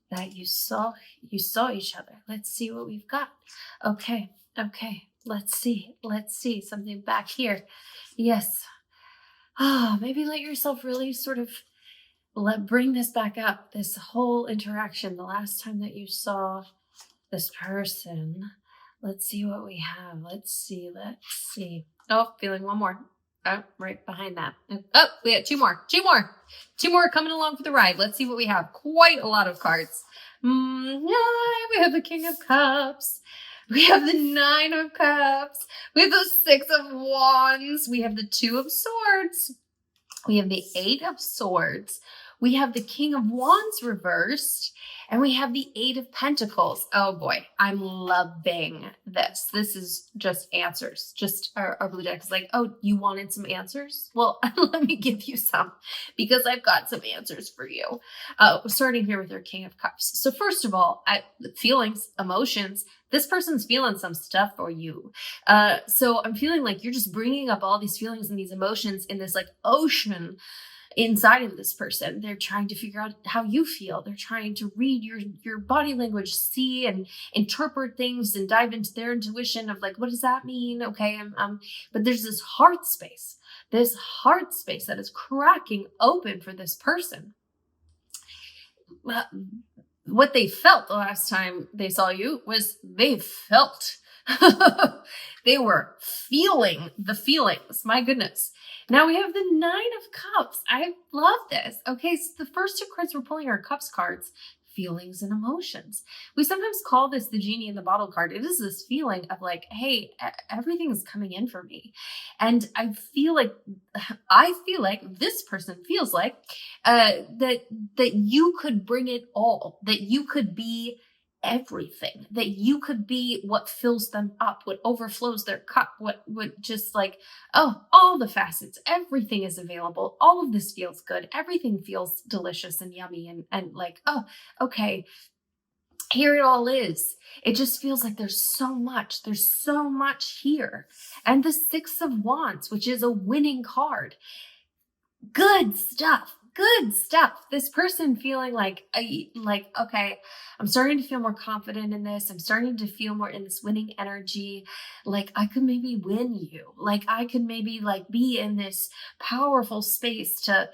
that you saw each other. Let's see what we've got. Okay. Let's see something back here. Yes. Maybe let yourself really sort of bring this back up, this whole interaction, the last time that you saw this person. Let's see what we have. Let's see. Oh, feeling one more. Oh, right behind that. Oh, we have two more coming along for the ride. Let's see what we have. Quite a lot of cards. Yeah, we have the King of Cups. We have the Nine of Cups. We have the Six of Wands. We have the Two of Swords. We have the Eight of Swords. We have the King of Wands reversed. And we have the Eight of Pentacles. Oh boy, I'm loving this. This is just answers. Just our blue deck is like, oh, you wanted some answers? Well, let me give you some because I've got some answers for you. Starting here with our King of Cups. So first of all, feelings, emotions, this person's feeling some stuff for you. So I'm feeling like you're just bringing up all these feelings and these emotions in this like ocean inside of this person. They're trying to figure out how you feel. They're trying to read your body language, see and interpret things and dive into their intuition of like, what does that mean? Okay. But there's this heart space that is cracking open for this person. What they felt the last time they saw you was they felt. They were feeling the feelings. My goodness. Now we have the Nine of Cups. I love this. Okay, so the first two cards we're pulling are Cups cards, feelings and emotions. We sometimes call this the genie in the bottle card. It is this feeling of like, hey, everything is coming in for me. And I feel like this person feels like that you could bring it all, that you could be everything, that you could be what fills them up, what overflows their cup, what would just like, oh, all the facets, everything is available. All of this feels good. Everything feels delicious and yummy and like, oh, okay, here it all is. It just feels like there's so much here. And the Six of Wands, which is a winning card. Good stuff. This person feeling like, okay, I'm starting to feel more confident in this. I'm starting to feel more in this winning energy. Like I could maybe win you. Like I could maybe like be in this powerful space to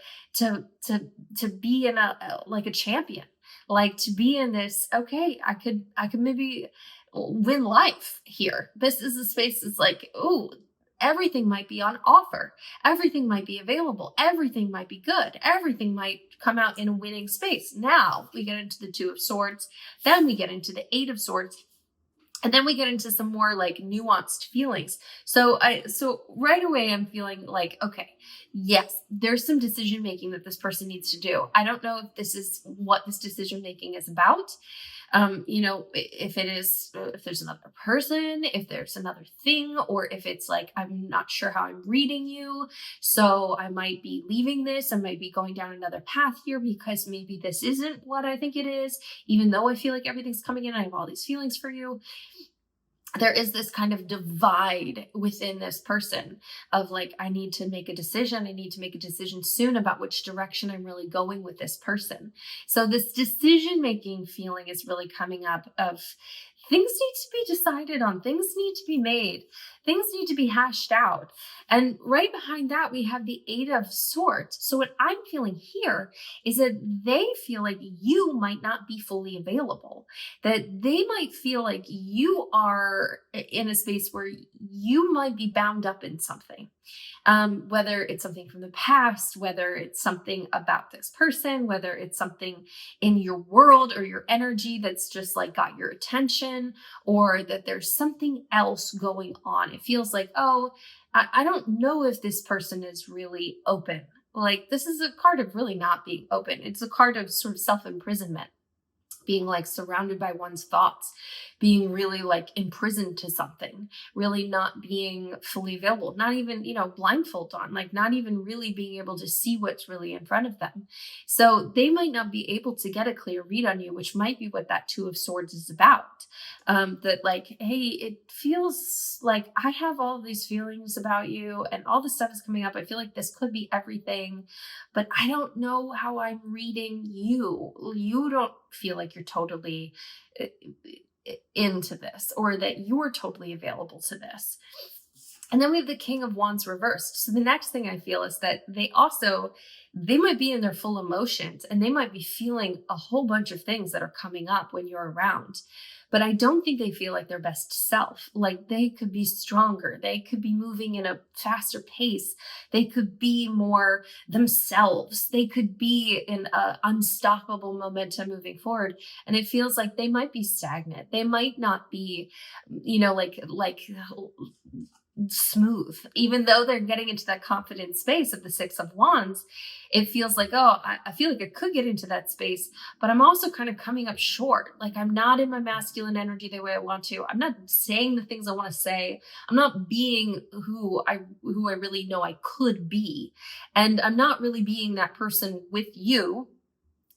be in a champion. Like to be in this, okay, I could maybe win life here. This is a space that's like, ooh, everything might be on offer. Everything might be available. Everything might be good. Everything might come out in a winning space. Now we get into the Two of Swords. Then we get into the Eight of Swords. And then we get into some more like nuanced feelings. So right away I'm feeling like, okay, yes, there's some decision making that this person needs to do. I don't know if this is what this decision making is about. If there's another person, if there's another thing, or if it's like, I'm not sure how I'm reading you. So I might be leaving this. I might be going down another path here because maybe this isn't what I think it is, even though I feel like everything's coming in. I have all these feelings for you. There is this kind of divide within this person of like, I need to make a decision. I need to make a decision soon about which direction I'm really going with this person. So this decision-making feeling is really coming up of things need to be decided on. Things need to be made. Things need to be hashed out. And right behind that, we have the Eight of Swords. So what I'm feeling here is that they feel like you might not be fully available, that they might feel like you are in a space where you might be bound up in something. Whether it's something from the past, whether it's something about this person, whether it's something in your world or your energy that's just like got your attention, or that there's something else going on. It feels like, oh, I don't know if this person is really open. Like this is a card of really not being open. It's a card of sort of self-imprisonment, being like surrounded by one's thoughts, being really like imprisoned to something, really not being fully available, not even, blindfold on, like not even really being able to see what's really in front of them. So they might not be able to get a clear read on you, which might be what that Two of Swords is about. That like, hey, it feels like I have all these feelings about you and all this stuff is coming up. I feel like this could be everything, but I don't know how I'm reading you. You don't feel like you're totally into this or that you're totally available to this. And then we have the King of Wands reversed. So the next thing I feel is that they might be in their full emotions and they might be feeling a whole bunch of things that are coming up when you're around. but I don't think they feel like their best self. Like they could be stronger. They could be moving in a faster pace. They could be more themselves. They could be in a unstoppable momentum moving forward. And it feels like they might be stagnant. They might not be, like smooth, even though they're getting into that confident space of the Six of Wands. It feels like, oh, I feel like I could get into that space, but I'm also kind of coming up short. Like I'm not in my masculine energy the way I want to. I'm not saying the things I want to say. I'm not being who I really know I could be. And I'm not really being that person with you,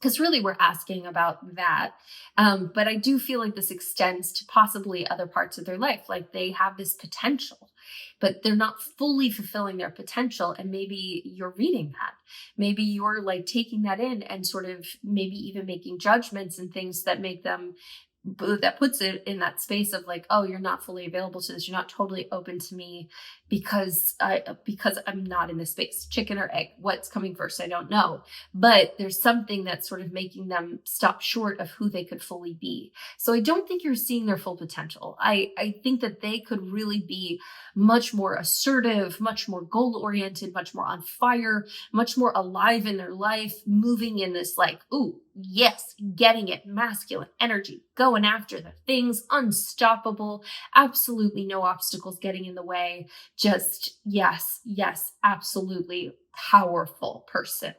because really we're asking about that. But I do feel like this extends to possibly other parts of their life. Like they have this potential, but they're not fully fulfilling their potential. And maybe you're reading that. Maybe you're like taking that in and sort of maybe even making judgments and things that make them, that puts it in that space of like, oh, you're not fully available to this. You're not totally open to me because I'm not in this space. Chicken or egg, what's coming first? I don't know. But there's something that's sort of making them stop short of who they could fully be. So I don't think you're seeing their full potential. I think that they could really be much more assertive, much more goal-oriented, much more on fire, much more alive in their life, moving in this like, ooh, yes, getting it, masculine energy, going after the things, unstoppable, absolutely no obstacles getting in the way. Just yes, absolutely powerful person.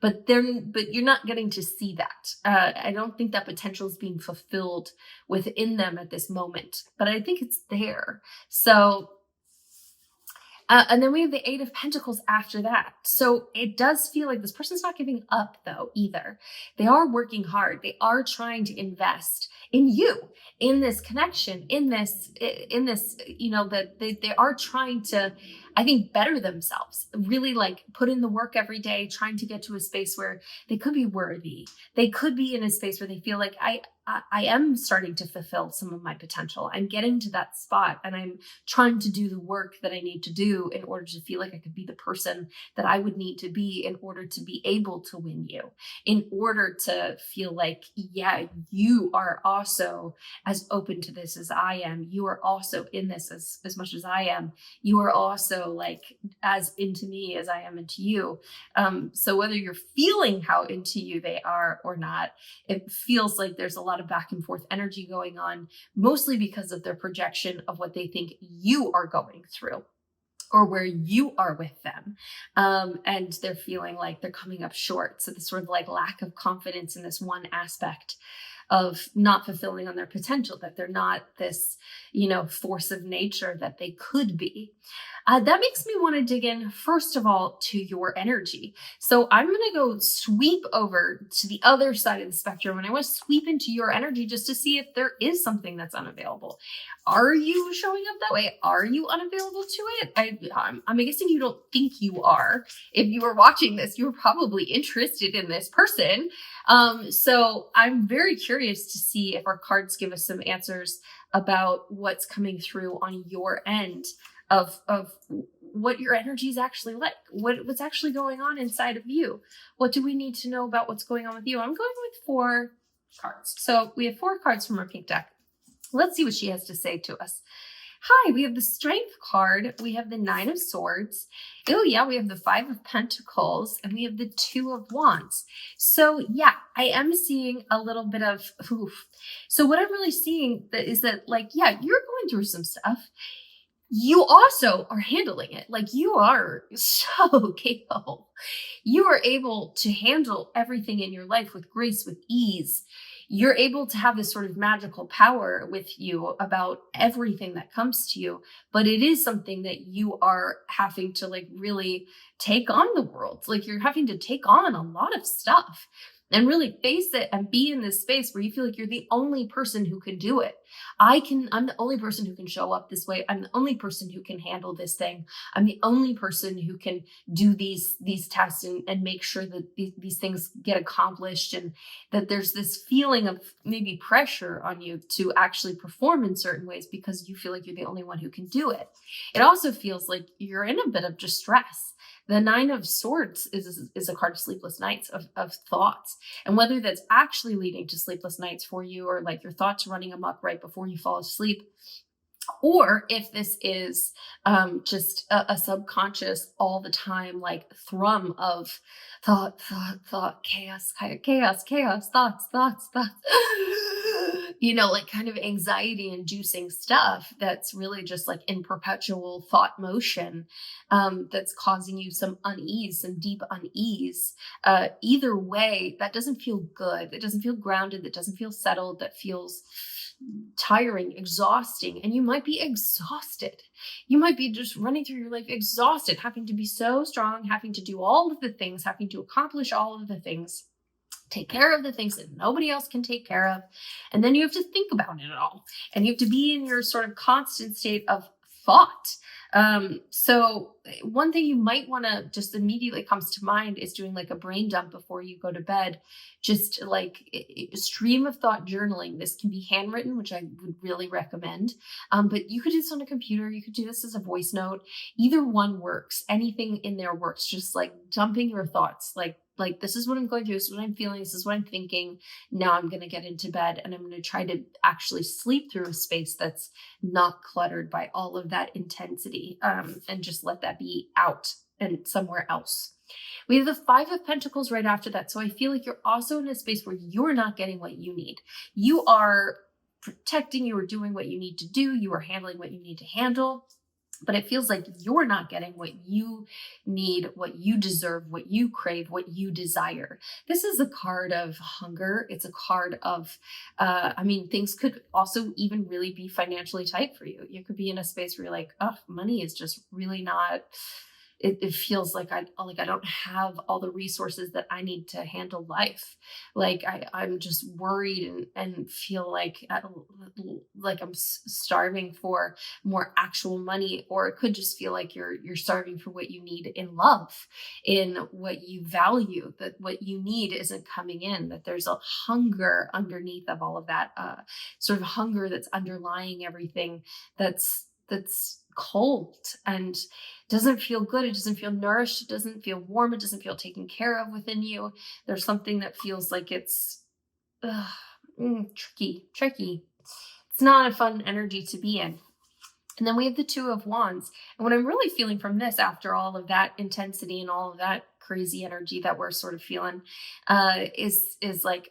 But you're not getting to see that. I don't think that potential is being fulfilled within them at this moment, but I think it's there. So and then we have the Eight of Pentacles after that. So it does feel like this person's not giving up though either. They are working hard. They are trying to invest in you, in this connection, in this, that they are trying to, I think, better themselves, really like put in the work every day, trying to get to a space where they could be worthy. They could be in a space where they feel like I am starting to fulfill some of my potential. I'm getting to that spot and I'm trying to do the work that I need to do in order to feel like I could be the person that I would need to be in order to be able to win you, in order to feel like, yeah, you are also as open to this as I am. You are also in this as much as I am. You are also like as into me as I am into you. So whether you're feeling how into you they are or not, it feels like there's a lot of back and forth energy going on, mostly because of their projection of what they think you are going through or where you are with them. And they're feeling like they're coming up short. So this sort of like lack of confidence in this one aspect of not fulfilling on their potential, that they're not this, force of nature that they could be. That makes me want to dig in, first of all, to your energy. So I'm going to go sweep over to the other side of the spectrum, and I want to sweep into your energy just to see if there is something that's unavailable. Are you showing up that way? Are you unavailable to it? I'm guessing you don't think you are. If you were watching this, you were probably interested in this person. So I'm very curious to see if our cards give us some answers about what's coming through on your end of what your energy is actually like, what's actually going on inside of you. What do we need to know about what's going on with you? I'm going with 4 cards. So we have 4 cards from our pink deck. Let's see what she has to say to us. Hi, we have the Strength card. We have the 9 of Swords. Oh yeah, we have the 5 of Pentacles, and we have the 2 of Wands. So yeah, I am seeing a little bit of oof. So what I'm really seeing is that like, yeah, you're going through some stuff. You also are handling it. Like you are so capable. You are able to handle everything in your life with grace, with ease. You're able to have this sort of magical power with you about everything that comes to you. But it is something that you are having to like really take on the world. Like you're having to take on a lot of stuff and really face it and be in this space where you feel like you're the only person who can do it. I'm the only person who can show up this way. I'm the only person who can handle this thing. I'm the only person who can do these tests and make sure that these things get accomplished, and that there's this feeling of maybe pressure on you to actually perform in certain ways because you feel like you're the only one who can do it. It also feels like you're in a bit of distress. The Nine of Swords is a card of sleepless nights, of thoughts. And whether that's actually leading to sleepless nights for you, or like your thoughts running amok right before you fall asleep, or if this is just a subconscious all the time like thrum of thought, chaos, chaos, chaos, thoughts, like kind of anxiety inducing stuff that's really just like in perpetual thought motion, that's causing you some unease, some deep unease. Either way, that doesn't feel good. It doesn't feel grounded. That doesn't feel settled. That feels tiring, exhausting, and you might be exhausted. You might be just running through your life exhausted, having to be so strong, having to do all of the things, having to accomplish all of the things, take care of the things that nobody else can take care of. And then you have to think about it all. And you have to be in your sort of constant state of thought. So one thing you might want to just immediately comes to mind is doing like a brain dump before you go to bed. Just like a stream of thought journaling. This can be handwritten, which I would really recommend. But you could do this on a computer. You could do this as a voice note. Either one works. Anything in there works. Just like dumping your thoughts, like this is what I'm going through, this is what I'm feeling, this is what I'm thinking. Now I'm going to get into bed and I'm going to try to actually sleep through a space that's not cluttered by all of that intensity, and just let that be out and somewhere else. We have the Five of Pentacles right after that. So I feel like you're also in a space where you're not getting what you need. You are protecting, you are doing what you need to do, you are handling what you need to handle. But it feels like you're not getting what you need, what you deserve, what you crave, what you desire. This is a card of hunger. It's a card of, things could also even really be financially tight for you. You could be in a space where you're like, oh, money is just really not. It feels like I don't have all the resources that I need to handle life. Like I'm just worried and feel like I'm starving for more actual money, or it could just feel like you're starving for what you need in love, in what you value, that what you need isn't coming in, that there's a hunger underneath of all of that, sort of hunger that's underlying everything, that's cold and doesn't feel good. It doesn't feel nourished. It doesn't feel warm. It doesn't feel taken care of within you. There's something that feels like it's tricky. It's not a fun energy to be in. And then we have the Two of Wands. And what I'm really feeling from this, after all of that intensity and all of that crazy energy that we're sort of feeling, is like,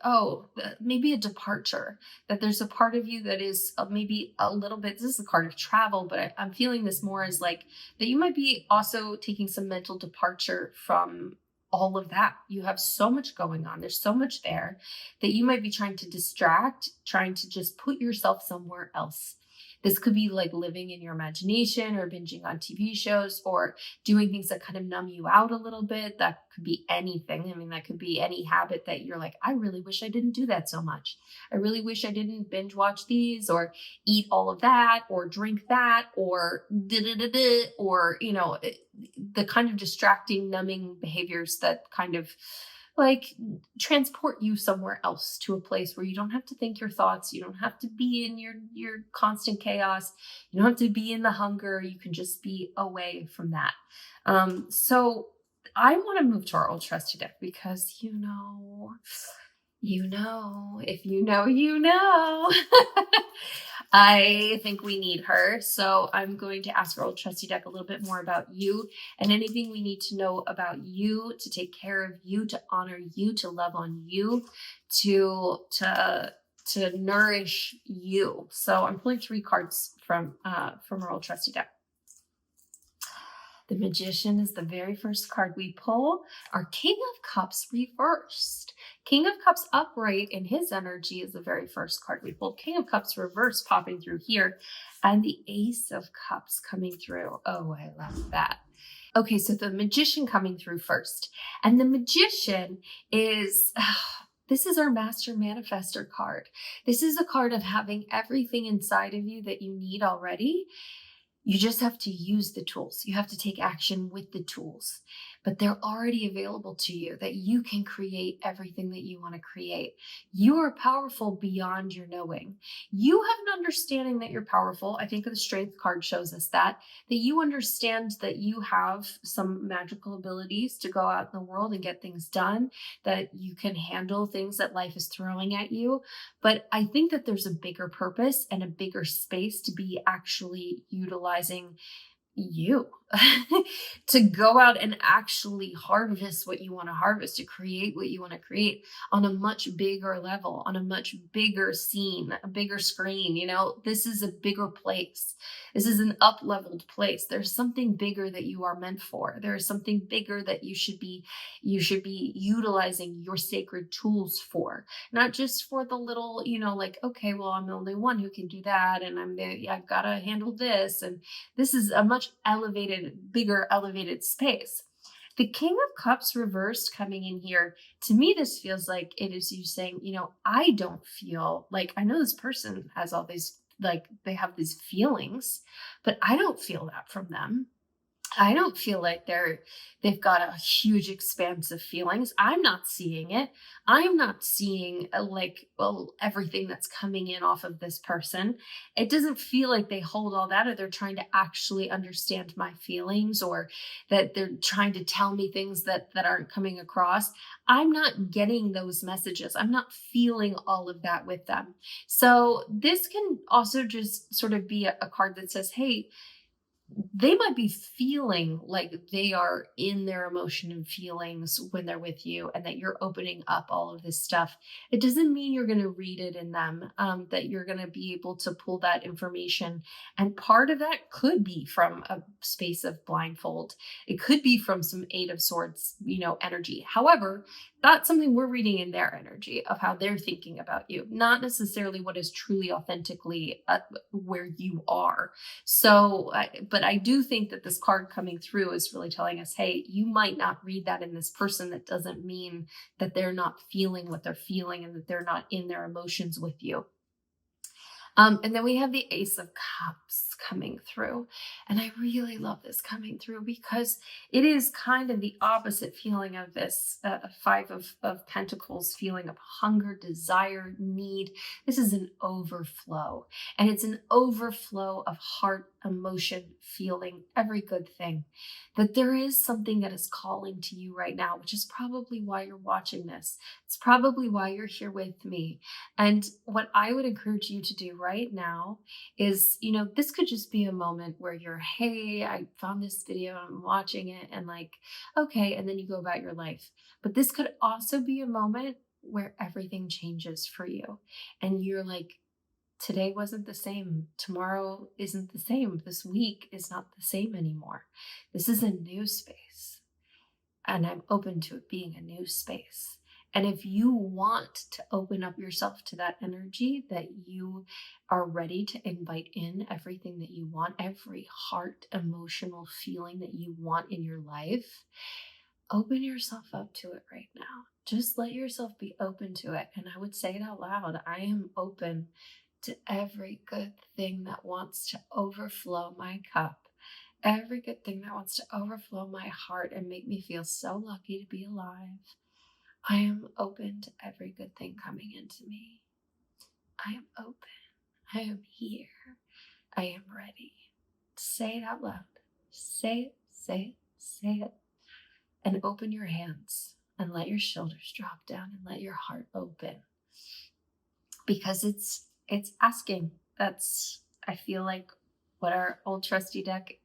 maybe a departure, that there's a part of you that is maybe a little bit, this is a card of travel, but I'm feeling this more as like that you might be also taking some mental departure from all of that. You have so much going on. There's so much there that you might be trying to distract, trying to just put yourself somewhere else. This could be like living in your imagination, or binging on TV shows, or doing things that kind of numb you out a little bit. That could be anything. I mean, that could be any habit that you're like, I really wish I didn't do that so much. I really wish I didn't binge watch these, or eat all of that, or drink that, or or, the kind of distracting, numbing behaviors that kind of like transport you somewhere else, to a place where you don't have to think your thoughts. You don't have to be in your constant chaos. You don't have to be in the hunger. You can just be away from that. So I want to move to our old trusty deck, because if you know, you know. I think we need her. So I'm going to ask our old trusty deck a little bit more about you, and anything we need to know about you, to take care of you, to honor you, to love on you, to nourish you. So I'm pulling 3 cards from our old trusty deck. The Magician is the very first card we pull. Our King of Cups reversed. King of Cups upright in his energy is the very first card we pulled. King of Cups reverse popping through here. And the Ace of Cups coming through. Oh, I love that. Okay, so the Magician coming through first. And the Magician is... this is our Master Manifestor card. This is a card of having everything inside of you that you need already. You just have to use the tools. You have to take action with the tools. but they're already available to you, that you can create everything that you want to create. You are powerful beyond your knowing. You have an understanding that you're powerful. I think the strength card shows us that you understand that you have some magical abilities to go out in the world and get things done, that you can handle things that life is throwing at you. But I think that there's a bigger purpose and a bigger space to be actually utilizing you to go out and actually harvest what you want to harvest, to create what you want to create on a much bigger level, on a much bigger scene, a bigger screen. This is a bigger place. This is an up leveled place. There's something bigger that you are meant for. There is something bigger that you should be utilizing your sacred tools for, not just for the little, like, okay, well, I'm the only one who can do that, and I've got to handle this, and this is a much bigger elevated space. The King of Cups reversed coming in here, to me, this feels like it is you saying, I don't feel like, I know this person has all these, like, they have these feelings, but I don't feel that from them. I don't feel like they've got a huge expanse of feelings. I'm not seeing it. I'm not seeing everything that's coming in off of this person. It doesn't feel like they hold all that, or they're trying to actually understand my feelings, or that they're trying to tell me things that aren't coming across. I'm not getting those messages. I'm not feeling all of that with them. So this can also just sort of be a card that says, hey, they might be feeling like they are in their emotion and feelings when they're with you, and that you're opening up all of this stuff. It doesn't mean you're going to read it in them, that you're going to be able to pull that information. And part of that could be from a space of blindfold. It could be from some Eight of Swords, energy. However, that's something we're reading in their energy of how they're thinking about you, not necessarily what is truly authentically where you are. So, but I do think that this card coming through is really telling us, hey, you might not read that in this person. That doesn't mean that they're not feeling what they're feeling and that they're not in their emotions with you. And then we have the Ace of Cups coming through. And I really love this coming through because it is kind of the opposite feeling of this Five of Pentacles feeling of hunger, desire, need. This is an overflow. And it's an overflow of heart, emotion, feeling, every good thing. That there is something that is calling to you right now, which is probably why you're watching this. It's probably why you're here with me. And what I would encourage you to do right now is, this could just be a moment where you're, hey, I found this video, I'm watching it, and like, okay, and then you go about your life. But this could also be a moment where everything changes for you. And you're like, today wasn't the same. Tomorrow isn't the same. This week is not the same anymore. This is a new space. And I'm open to it being a new space. And if you want to open up yourself to that energy, that you are ready to invite in everything that you want, every heart, emotional feeling that you want in your life, open yourself up to it right now. Just let yourself be open to it. And I would say it out loud. I am open to every good thing that wants to overflow my cup. Every good thing that wants to overflow my heart and make me feel so lucky to be alive. I am open to every good thing coming into me. I am open. I am here. I am ready. Say it out loud. Say it, say it, say it. And open your hands and let your shoulders drop down and let your heart open. Because it's asking. That's, I feel like, what our old trusty deck,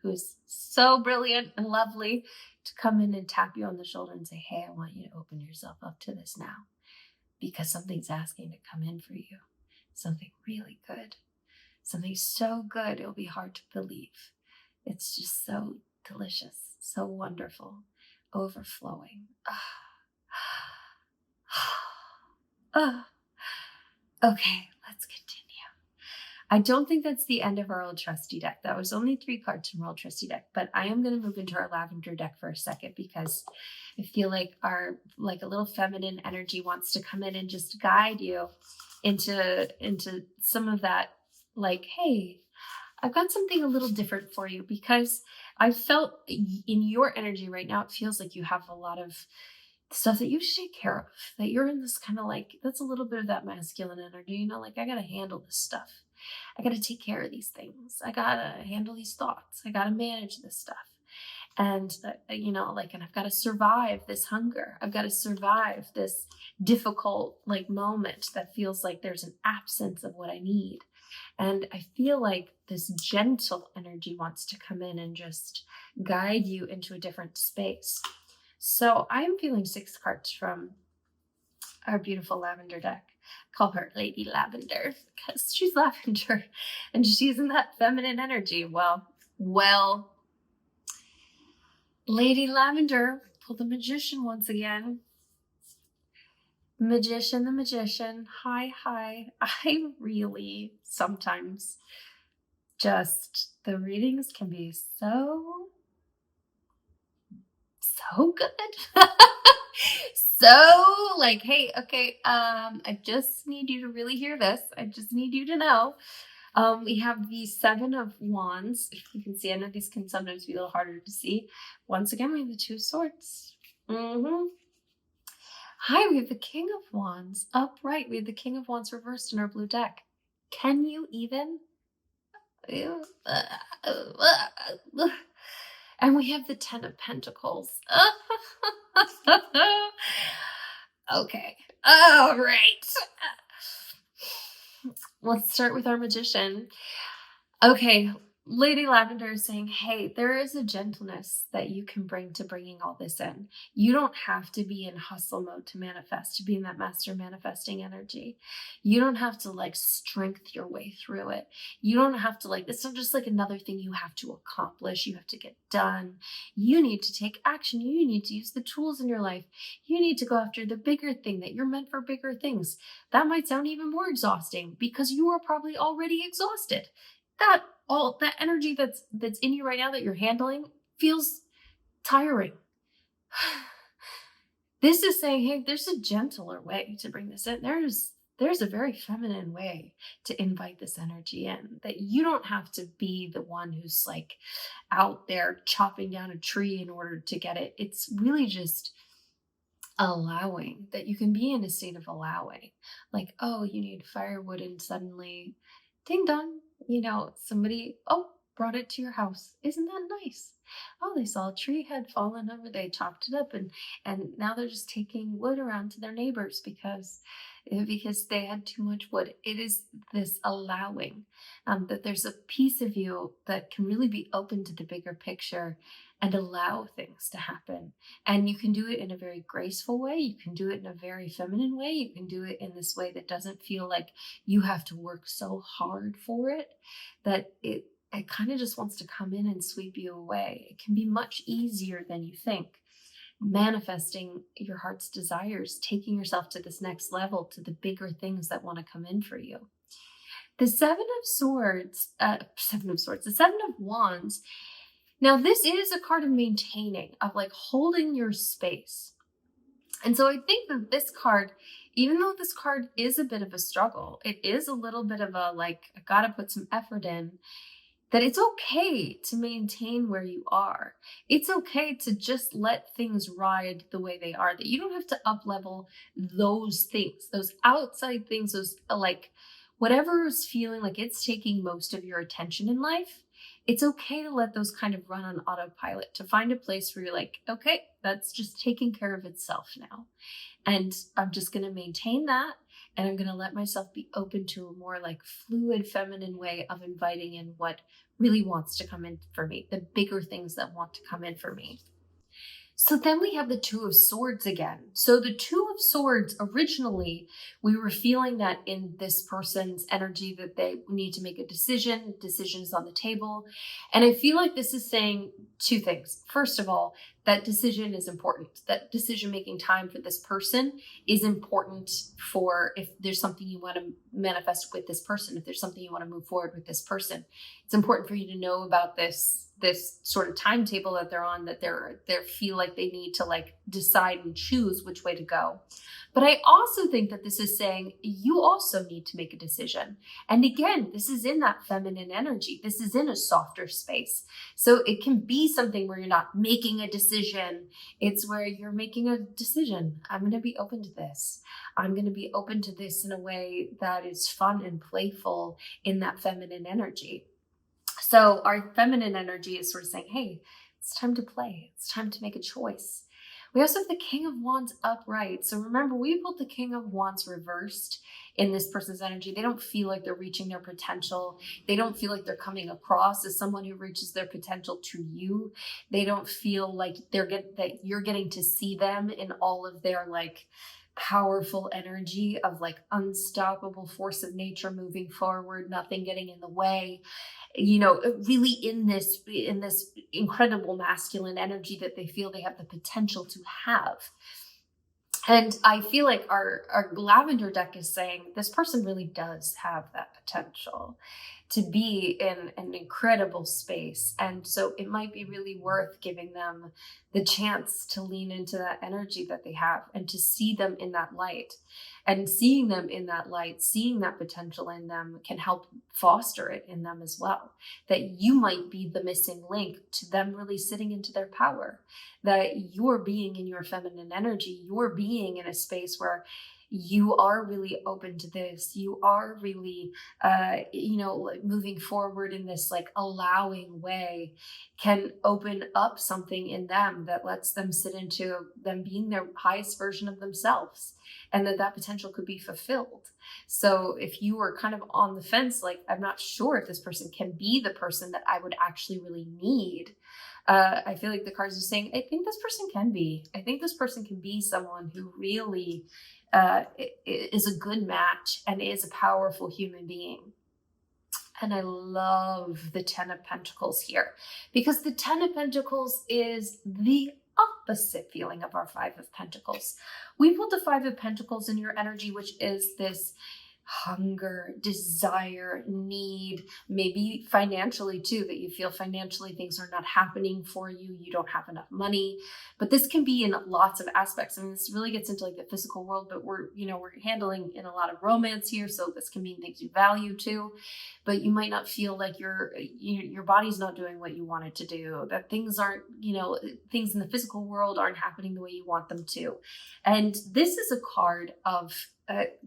who's so brilliant and lovely, to come in and tap you on the shoulder and say, hey, I want you to open yourself up to this now, because something's asking to come in for you. Something really good. Something so good it'll be hard to believe. It's just so delicious, so wonderful, overflowing. Okay, let's continue. I don't think that's the end of our old trusty deck. That was only 3 cards from our old trusty deck, but I am going to move into our lavender deck for a second, because I feel like a little feminine energy wants to come in and just guide you into some of that, like, hey, I've got something a little different for you because I felt in your energy right now, it feels like you have a lot of stuff that you should take care of, that you're in this kind of like, that's a little bit of that masculine energy, like I got to handle this stuff. I got to take care of these things. I got to handle these thoughts. I got to manage this stuff. And, and I've got to survive this hunger. I've got to survive this difficult moment that feels like there's an absence of what I need. And I feel like this gentle energy wants to come in and just guide you into a different space. So I'm feeling 6 cards from our beautiful lavender deck. I call her Lady Lavender because she's lavender and she's in that feminine energy. Well, Lady Lavender, pull the Magician once again. Magician, the Magician. Hi. I really sometimes the readings can be so good. So hey, okay, I just need you to really hear this. I just need you to know. We have the 7 of Wands. If you can see, I know these can sometimes be a little harder to see. Once again, we have the 2 of Swords. Hi, we have the King of Wands upright. We have the King of Wands reversed in our blue deck. Can you even? And we have the 10 of Pentacles. Okay. All right. Let's start with our Magician. Okay. Lady Lavender is saying, hey, there is a gentleness that you can bring to bringing all this in. You don't have to be in hustle mode to manifest, to be in that master manifesting energy. You don't have to strength your way through it. You don't have to it's not just another thing you have to accomplish. You have to get done. You need to take action. You need to use the tools in your life. You need to go after the bigger thing, that you're meant for bigger things. That might sound even more exhausting because you are probably already exhausted. All that energy that's in you right now that you're handling feels tiring. This is saying, hey, there's a gentler way to bring this in. There's a very feminine way to invite this energy in, that you don't have to be the one who's out there chopping down a tree in order to get it. It's really just allowing, that you can be in a state of allowing. Oh, you need firewood and suddenly ding dong, somebody, brought it to your house. Isn't that nice? Oh, they saw a tree had fallen over, they chopped it up and now they're just taking wood around to their neighbors because they had too much wood. It is this allowing, that there's a piece of you that can really be open to the bigger picture and allow things to happen. And you can do it in a very graceful way. You can do it in a very feminine way. You can do it in this way that doesn't feel like you have to work so hard for it, that it kind of just wants to come in and sweep you away. It can be much easier than you think. Manifesting your heart's desires, taking yourself to this next level, to the bigger things that want to come in for you. The 7 of Swords, the 7 of Wands. Now, this is a card of maintaining, of holding your space. And so I think that this card, even though this card is a bit of a struggle, it is a little bit of a I gotta put some effort in, that it's okay to maintain where you are. It's okay to just let things ride the way they are, that you don't have to up-level those things, those outside things, those whatever is feeling like it's taking most of your attention in life. It's okay to let those kind of run on autopilot, to find a place where you're okay, that's just taking care of itself now. And I'm just going to maintain that. And I'm going to let myself be open to a more fluid, feminine way of inviting in what really wants to come in for me, the bigger things that want to come in for me. So then we have the 2 of Swords again. So the 2 of Swords, originally, we were feeling that in this person's energy that they need to make a decision. Decisions on the table. And I feel like this is saying 2 things. First of all, that decision is important. That decision-making time for this person is important for if there's something you want to manifest with this person, if there's something you want to move forward with this person. It's important for you to know about this this sort of timetable that they're on, that they feel like they need to like decide and choose which way to go. But I also think that this is saying you also need to make a decision. And again, this is in that feminine energy. This is in a softer space. So it can be something where you're not making a decision. It's where you're making a decision. I'm going to be open to this. I'm going to be open to this in a way that is fun and playful in that feminine energy. So our feminine energy is sort of saying, hey, it's time to play. It's time to make a choice. We also have the King of Wands upright. So remember, we pulled the King of Wands reversed in this person's energy. They don't feel like they're reaching their potential. They don't feel like they're coming across as someone who reaches their potential to you. They don't feel like that you're getting to see them in all of their like powerful energy of like unstoppable force of nature moving forward, nothing getting in the way, really in this incredible masculine energy that they feel they have the potential to have. And I feel like our lavender deck is saying this person really does have that potential to be in an incredible space. And so it might be really worth giving them the chance to lean into that energy that they have and to see them in that light. And seeing them in that light, seeing that potential in them can help foster it in them as well. That you might be the missing link to them really sitting into their power. That you're being in your feminine energy, you're being in a space where you are really open to this. You are really, moving forward in this like allowing way can open up something in them that lets them sit into them being their highest version of themselves, and that potential could be fulfilled. So if you were kind of on the fence, like, I'm not sure if this person can be the person that I would actually really need, I feel like the cards are saying, I think this person can be. I think this person can be someone who really is a good match and is a powerful human being. And I love the Ten of Pentacles here, because the Ten of Pentacles is the opposite feeling of our Five of Pentacles. We pulled the Five of Pentacles in your energy, which is this hunger, desire, need, maybe financially too, that you feel financially things are not happening for you, you don't have enough money. But this can be in lots of aspects. I mean, this really gets into like the physical world, but we're handling in a lot of romance here, so this can mean things you value too. But you might not feel like your body's not doing what you want it to do, that things aren't, things in the physical world aren't happening the way you want them to. And this is a card of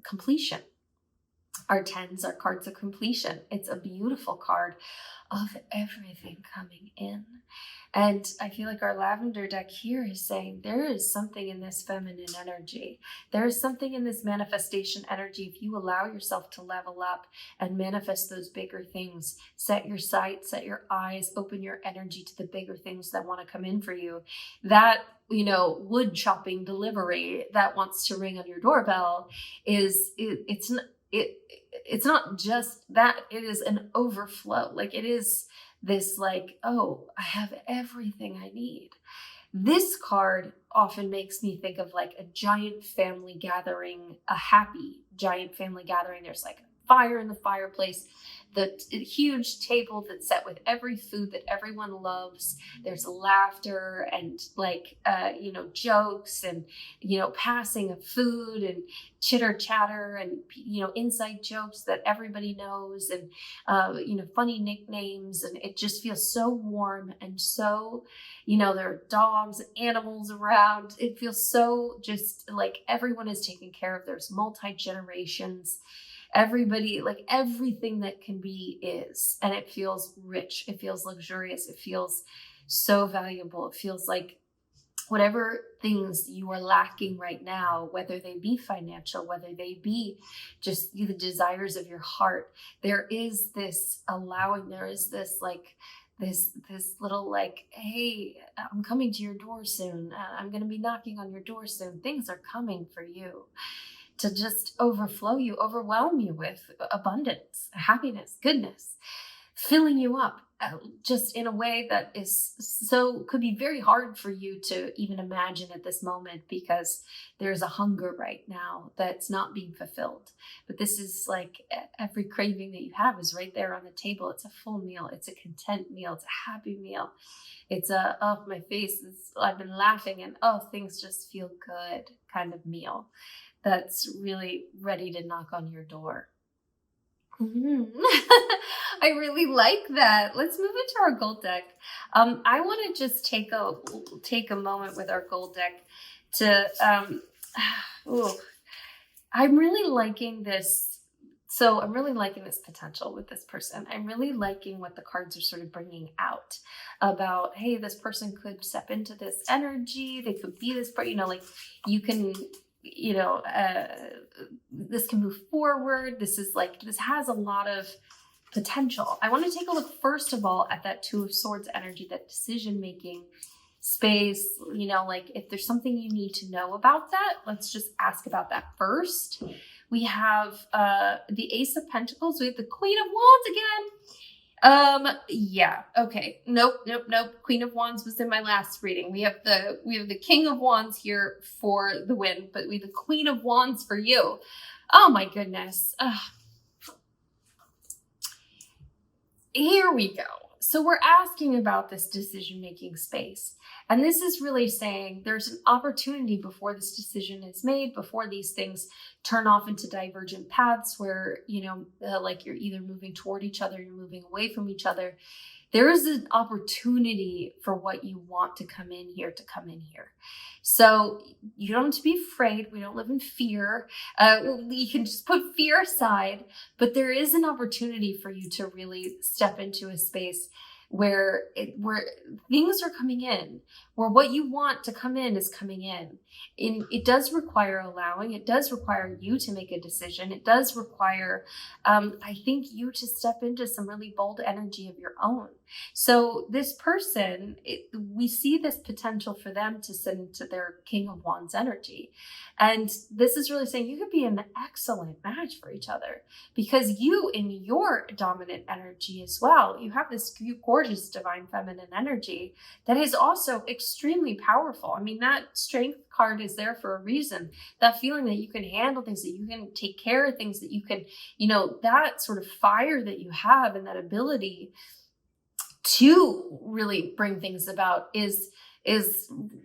completion. Our tens are cards of completion. It's a beautiful card of everything coming in. And I feel like our lavender deck here is saying there is something in this feminine energy. There is something in this manifestation energy. If you allow yourself to level up and manifest those bigger things, set your sight, set your eyes, open your energy to the bigger things that want to come in for you. That, wood chopping delivery that wants to ring on your doorbell it's not just that, it is an overflow. Like, it is this like, oh, I have everything I need. This card often makes me think of like a giant family gathering, a happy giant family gathering. There's like fire in the fireplace, the huge table that's set with every food that everyone loves. There's laughter and like, jokes and, passing of food and chitter chatter and, inside jokes that everybody knows and, funny nicknames. And it just feels so warm and so, there are dogs and animals around. It feels so just like everyone is taken care of. There's multi-generations. Everybody, like everything that can be is, and it feels rich. It feels luxurious. It feels so valuable. It feels like whatever things you are lacking right now, whether they be financial, whether they be just the desires of your heart, there is this allowing, there is this like, this little like, hey, I'm coming to your door soon. I'm going to be knocking on your door soon. Things are coming for you to just overflow you, overwhelm you with abundance, happiness, goodness, filling you up. just in a way that is so could be very hard for you to even imagine at this moment, because there's a hunger right now that's not being fulfilled. But this is like every craving that you have is right there on the table. It's a full meal. It's a content meal. It's a happy meal. It's a, oh, my face is, I've been laughing and oh, things just feel good kind of meal that's really ready to knock on your door. I really like that. Let's move into our gold deck. I want to just take a moment with our gold deck to ooh, I'm really liking this. So I'm really liking this potential with this person. I'm really liking what the cards are sort of bringing out about, hey, this person could step into this energy. They could be this, like you can, this can move forward. This has a lot of potential. I want to take a look first of all at that Two of Swords energy, that decision-making space, like if there's something you need to know about that, let's just ask about that first. We have the Ace of Pentacles. We have the Queen of Wands again. Yeah, okay. Nope. Queen of Wands was in my last reading. We have the King of Wands here for the win, but we have the Queen of Wands for you. Oh my goodness. Here we go. So we're asking about this decision-making space. And this is really saying there's an opportunity before this decision is made, before these things turn off into divergent paths where, like you're either moving toward each other, you're moving away from each other. There is an opportunity for what you want to come in here. So you don't have to be afraid. We don't live in fear. You can just put fear aside, but there is an opportunity for you to really step into a space where things are coming in, where what you want to come in is coming in. And it does require allowing. It does require you to make a decision. It does require, I think, you to step into some really bold energy of your own. So this person, we see this potential for them to send into their King of Wands energy. And this is really saying you could be an excellent match for each other, because you, in your dominant energy as well, you have this gorgeous divine feminine energy that is also extremely powerful. I mean, that strength card is there for a reason. That feeling that you can handle things, that you can take care of things, that you can, that sort of fire that you have and that ability to really bring things about is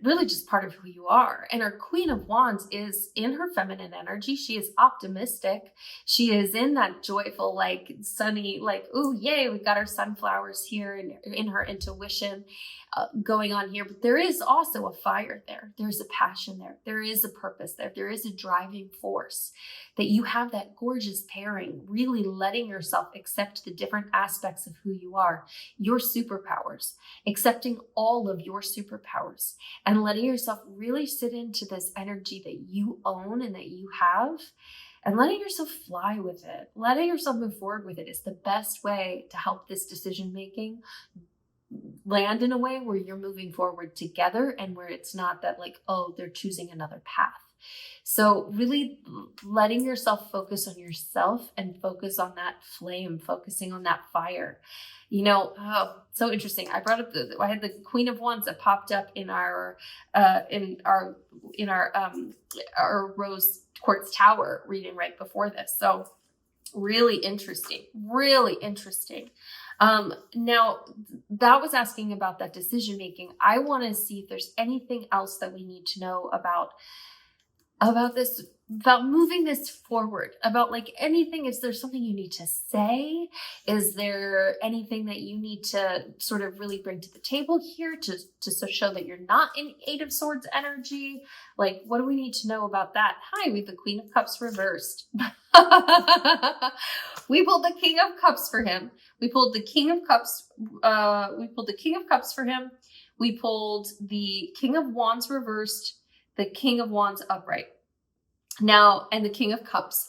really just part of who you are. And our Queen of Wands is in her feminine energy. She is optimistic. She is in that joyful, like sunny, like, oh, yay, we've got our sunflowers here, and in her intuition going on here. But there is also a fire there. There's a passion there. There is a purpose there. There is a driving force that you have, that gorgeous pairing, really letting yourself accept the different aspects of who you are, your superpowers, accepting all of your superpowers, and letting yourself really sit into this energy that you own and that you have, and letting yourself fly with it, letting yourself move forward with it is the best way to help this decision making land in a way where you're moving forward together, and where it's not that like, oh, they're choosing another path. So really letting yourself focus on yourself and focus on that flame, focusing on that fire. So interesting. I brought up I had the Queen of Wands that popped up in our rose quartz tower reading right before this. So really interesting. Now that was asking about that decision making. I want to see if there's anything else that we need to know about this, about moving this forward, about like anything. Is there something you need to say? Is there anything that you need to sort of really bring to the table here to show that you're not in Eight of Swords energy? Like, what do we need to know about that? Hi, we have the Queen of Cups reversed. We pulled the King of Cups for him. We pulled the King of Cups. We pulled the King of Cups for him. We pulled the King of Wands reversed, the King of Wands upright. Now, and the King of Cups.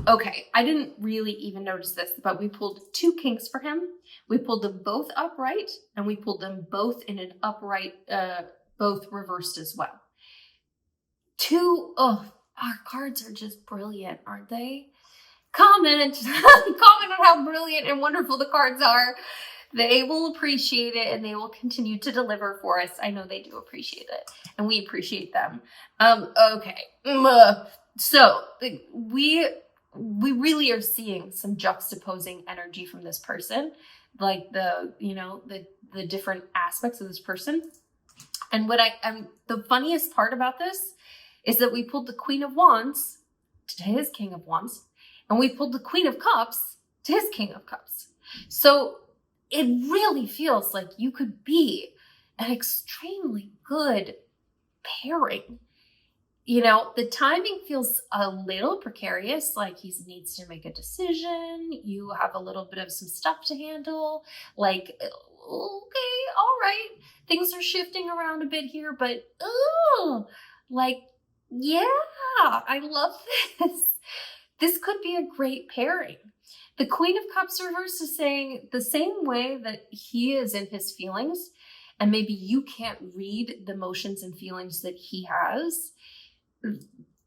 Okay, I didn't really even notice this, but we pulled two kings for him. We pulled them both upright, and we pulled them both in an upright, both reversed as well. Our cards are just brilliant, aren't they? comment, comment on how brilliant and wonderful the cards are. They will appreciate it and they will continue to deliver for us. I know they do appreciate it and we appreciate them. Okay. So we really are seeing some juxtaposing energy from this person, like the different aspects of this person. And the funniest part about this is that we pulled the Queen of Wands to his King of Wands, and we pulled the Queen of Cups to his King of Cups. So it really feels like you could be an extremely good pairing. The timing feels a little precarious, like he needs to make a decision. You have a little bit of some stuff to handle. Like, okay, all right. Things are shifting around a bit here, but yeah, I love this. This could be a great pairing. The Queen of Cups reverse is saying the same way that he is in his feelings, and maybe you can't read the emotions and feelings that he has.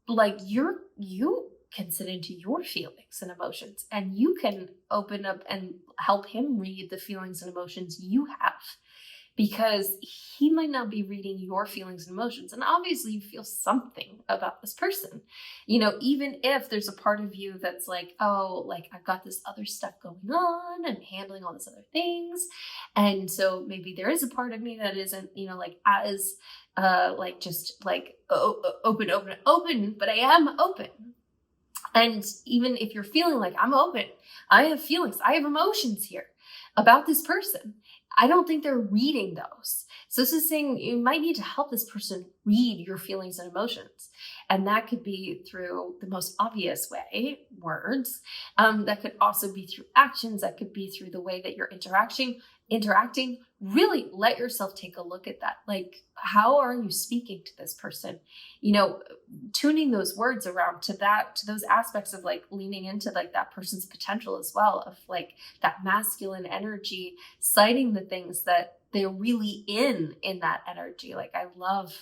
Like you can sit into your feelings and emotions, and you can open up and help him read the feelings and emotions you have, because he might not be reading your feelings and emotions. And obviously you feel something about this person, even if there's a part of you that's like, oh, like I've got this other stuff going on and handling all these other things. And so maybe there is a part of me that isn't, as open, but I am open. And even if you're feeling like I'm open, I have feelings, I have emotions here about this person. I don't think they're reading those. So this is saying you might need to help this person read your feelings and emotions. And that could be through the most obvious way, words. That could also be through actions. That could be through the way that you're interacting. Really let yourself take a look at that. Like, how are you speaking to this person? Tuning those words around to those aspects of like leaning into like that person's potential as well, of like that masculine energy, citing the things that they're really in that energy. Like, I love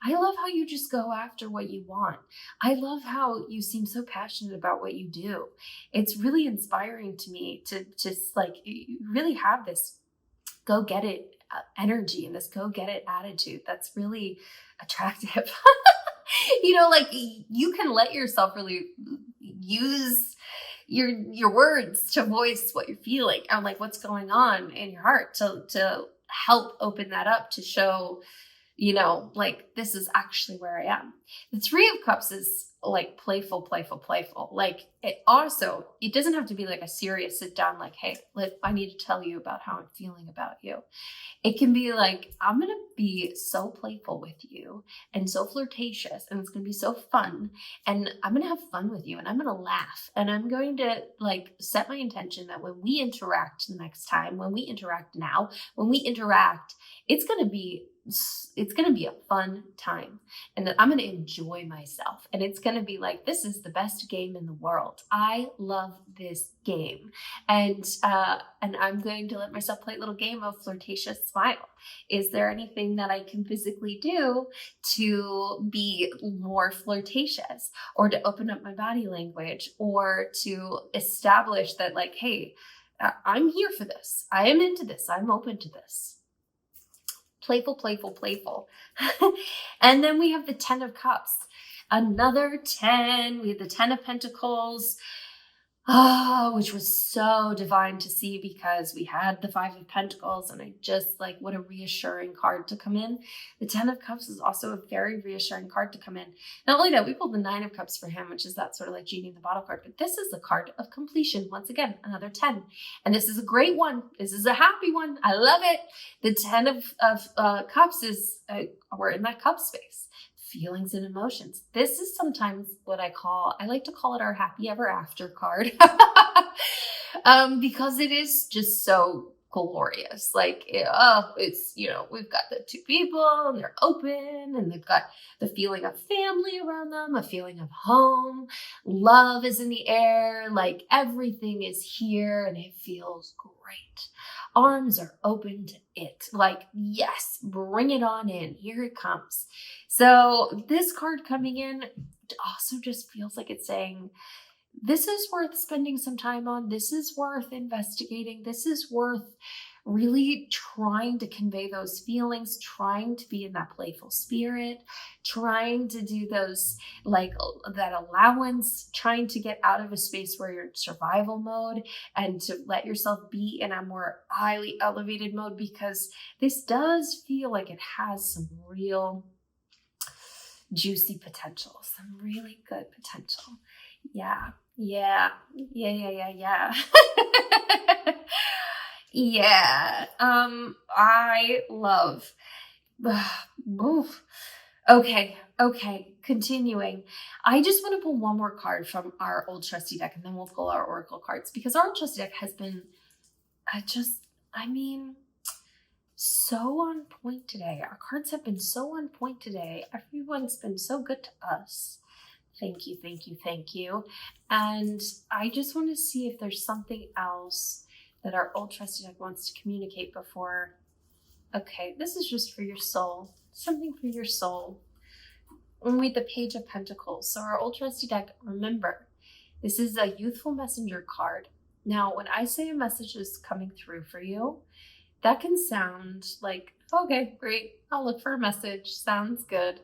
how you just go after what you want. I love how you seem so passionate about what you do. It's really inspiring to me to just like, you really have this go get it energy and this go get it attitude that's really attractive. Like you can let yourself really use your words to voice what you're feeling and like what's going on in your heart to help open that up, to show, like this is actually where I am. The Three of Cups is like playful. Like it doesn't have to be like a serious sit down, like, hey, I need to tell you about how I'm feeling about you. It can be like, I'm going to be so playful with you and so flirtatious, and it's going to be so fun, and I'm going to have fun with you, and I'm going to laugh, and I'm going to like set my intention that when we interact the next time, when we interact now, when we interact, it's going to be a fun time, and that I'm going to enjoy myself, and it's going to be like, this is the best game in the world. I love this game. And I'm going to let myself play a little game of flirtatious smile. Is there anything that I can physically do to be more flirtatious, or to open up my body language, or to establish that like, hey, I'm here for this. I am into this. I'm open to this. Playful. And then we have the 10 of Cups. Another 10. We have the 10 of Pentacles. Which was so divine to see, because we had the 5 of Pentacles, and I just like, what a reassuring card to come in. The 10 of Cups is also a very reassuring card to come in. Not only that, we pulled the 9 of Cups for him, which is that sort of like genie in the bottle card, but this is the card of completion. Once again, another 10. And this is a great one. This is a happy one. I love it. The 10 of Cups is, we're in that cup space. Feelings and emotions. This is sometimes what I like to call it our happy ever after card. Because it is just so glorious. Like, it's, we've got the two people and they're open, and they've got the feeling of family around them, a feeling of home. Love is in the air. Like, everything is here and it feels great. Arms are open to it. Like, yes, bring it on in. Here it comes. So this card coming in also just feels like it's saying, This is worth spending some time on. This is worth investigating. This is worth really trying to convey those feelings, trying to be in that playful spirit, trying to do those, like, that allowance, trying to get out of a space where you're in survival mode and to let yourself be in a more highly elevated mode, because this does feel like it has some real juicy potential, some really good potential. Yeah, yeah, yeah, yeah, yeah, yeah. Yeah. I love. Oof. Okay, okay. Continuing. I just want to pull one more card from our old trusty deck, and then we'll pull our oracle cards, because our old trusty deck has been, I mean, so on point today. Our cards have been so on point today. Everyone's been so good to us. Thank you, thank you, thank you. And I just want to see if there's something else that our old trusty deck wants to communicate before. Okay, this is just for your soul. Something for your soul. And we the Page of Pentacles. So our old trusty deck, remember, this is a youthful messenger card. Now, when I say a message is coming through for you, that can sound like, okay, great, I'll look for a message. Sounds good.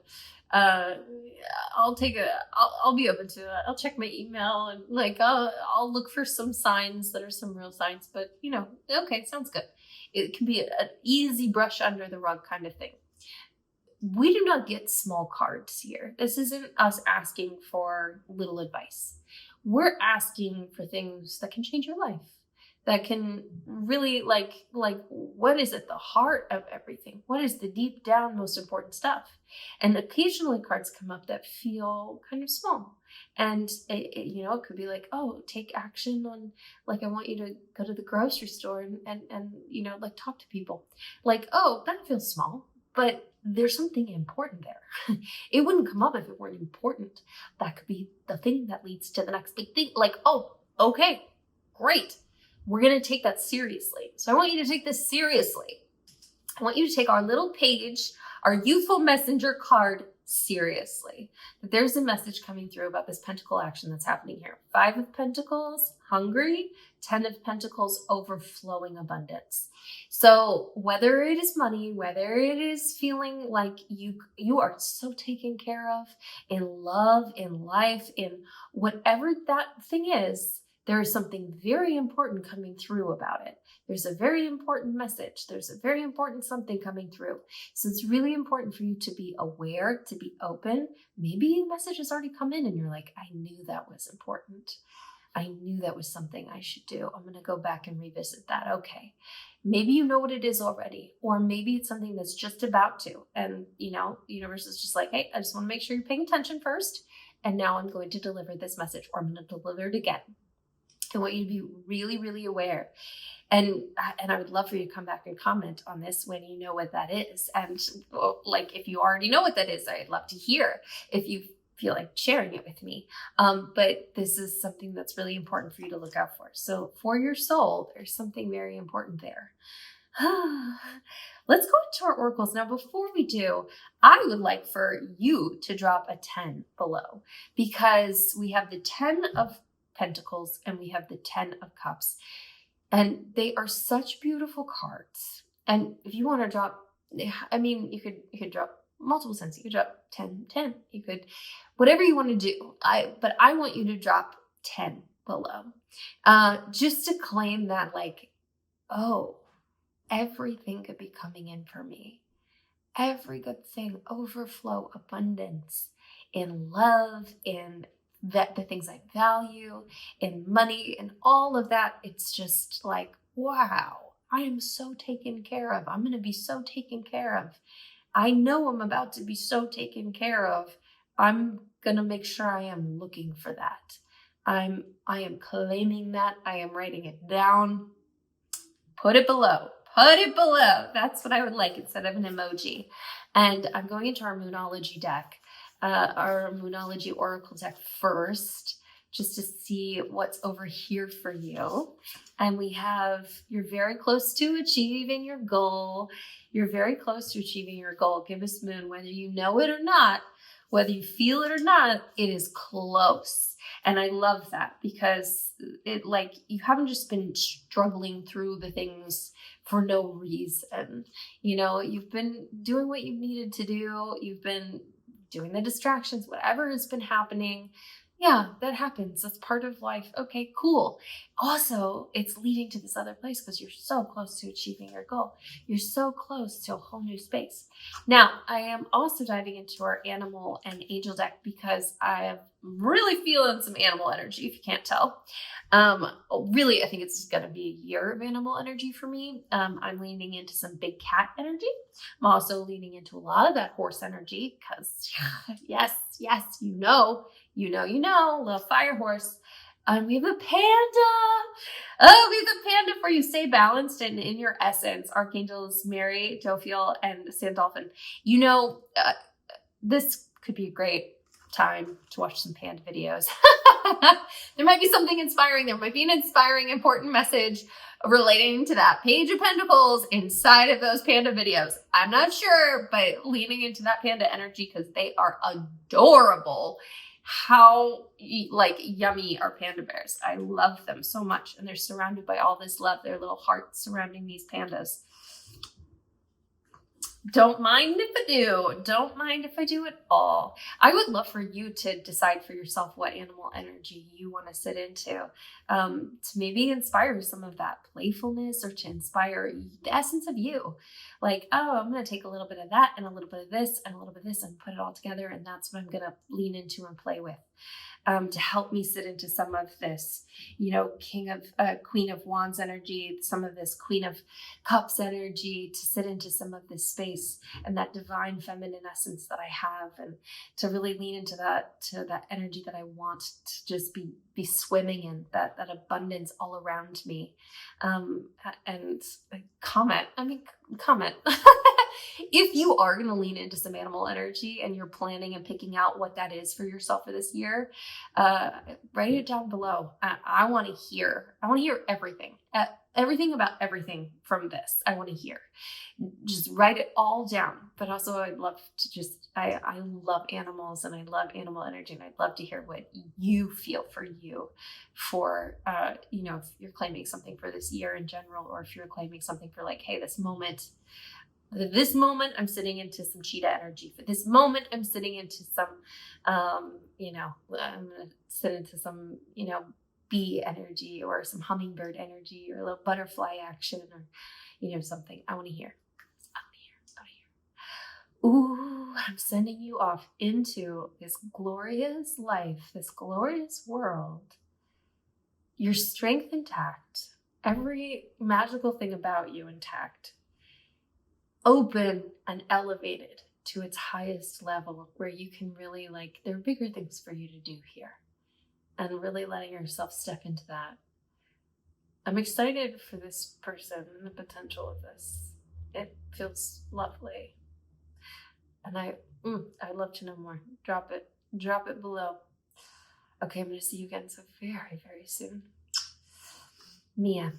I'll be open to it. I'll check my email and I'll look for some signs that are some real signs, but okay, sounds good. It can be an easy brush under the rug kind of thing. We do not get small cards here. This isn't us asking for little advice. We're asking for things that can change your life, that can really what is at the heart of everything? What is the deep down most important stuff? And occasionally cards come up that feel kind of small. And it could be like, oh, take action on, I want you to go to the grocery store and talk to people. Oh, that feels small, but there's something important there. It wouldn't come up if it weren't important. That could be the thing that leads to the next big thing. Oh, okay, great. We're going to take that seriously. So I want you to take this seriously. I want you to take our little page, our youthful messenger card, seriously. That there's a message coming through about this pentacle action that's happening here. 5 of Pentacles, hungry. 10 of Pentacles, overflowing abundance. So whether it is money, whether it is feeling like you are so taken care of in love, in life, in whatever that thing is, there is something very important coming through about it. There's a very important message. There's a very important something coming through. So it's really important for you to be aware, to be open. Maybe a message has already come in and you're like, I knew that was important. I knew that was something I should do. I'm going to go back and revisit that. Okay. Maybe you know what it is already, or maybe it's something that's just about to. And, universe is just like, hey, I just want to make sure you're paying attention first. And now I'm going to deliver this message, or I'm going to deliver it again. I want you to be really, really aware. And I would love for you to come back and comment on this when you know what that is. And if you already know what that is, I'd love to hear if you feel like sharing it with me. But this is something that's really important for you to look out for. So for your soul, there's something very important there. Let's go into our oracles. Now, before we do, I would like for you to drop a 10 below, because we have the 10 of Pentacles and we have the 10 of Cups, and they are such beautiful cards. And if you want to drop, you could drop multiple cents. You could drop 10, 10. You could, whatever you want to do. But I want you to drop 10 below, just to claim that, oh, everything could be coming in for me. Every good thing, overflow, abundance, in love, in the things I value, in money, and all of that. It's just like, wow, I am so taken care of. I'm going to be so taken care of. I know I'm about to be so taken care of. I'm going to make sure I am looking for that. I am claiming that. I am writing it down. Put it below. Put it below. That's what I would like instead of an emoji. And I'm going into our Moonology deck. Our Moonology Oracle deck first, just to see what's over here for you. And we have, you're very close to achieving your goal. You're very close to achieving your goal. Gibbous moon, whether you know it or not, whether you feel it or not, it is close. And I love that because it, like, you haven't just been struggling through the things for no reason. You know, you've been doing what you've needed to do. You've been doing the distractions, whatever has been happening. Yeah, that happens. That's part of life. Okay, cool. Also, it's leading to this other place because you're so close to achieving your goal. You're so close to a whole new space. Now, I am also diving into our animal and angel deck because I am really feeling some animal energy, if you can't tell. Really, I think it's going to be a year of animal energy for me. I'm leaning into some big cat energy. I'm also leaning into a lot of that horse energy because yes, little fire horse. We have a panda. Oh, we have a panda for you. Stay balanced and in your essence. Archangels Mary, Jophiel, and Sandolphin. You know, this could be a great time to watch some panda videos. There might be something inspiring. There might be an inspiring, important message relating to that Page of Pentacles inside of those panda videos. I'm not sure, but leaning into that panda energy because they are adorable. How like yummy are panda bears. I love them so much. And they're surrounded by all this love. Their little hearts surrounding these pandas. Don't mind if I do. Don't mind if I do at all. I would love for you to decide for yourself what animal energy you want to sit into, to maybe inspire some of that playfulness or to inspire the essence of you. Like, oh, I'm going to take a little bit of that and a little bit of this and a little bit of this and put it all together. And that's what I'm going to lean into and play with. To help me sit into some of this, you know, Queen of Wands energy, some of this Queen of Cups energy, to sit into some of this space and that divine feminine essence that I have, and to really lean into that, to that energy that I want to just be swimming in, that abundance all around me. And comment. If you are going to lean into some animal energy and you're planning and picking out what that is for yourself for this year, write it down below. I want to hear everything, everything about everything from this. I want to hear. Just write it all down. But also I'd love to I love animals and I love animal energy, and I'd love to hear what you feel for you for, you know, if you're claiming something for this year in general, or if you're claiming something for like, hey, this moment I'm sitting into some cheetah energy. For this moment, I'm sitting into some, I'm going to sit into some, bee energy or some hummingbird energy or a little butterfly action or, something. I want to hear. Ooh, I'm sending you off into this glorious life, this glorious world. Your strength intact. Every magical thing about you intact. Open and elevated to its highest level where you can really there are bigger things for you to do here, and really letting yourself step into that. I'm excited for this person and the potential of this. It feels lovely. And I'd love to know more. Drop it below. Okay, I'm going to see you again so very, very soon. Mia.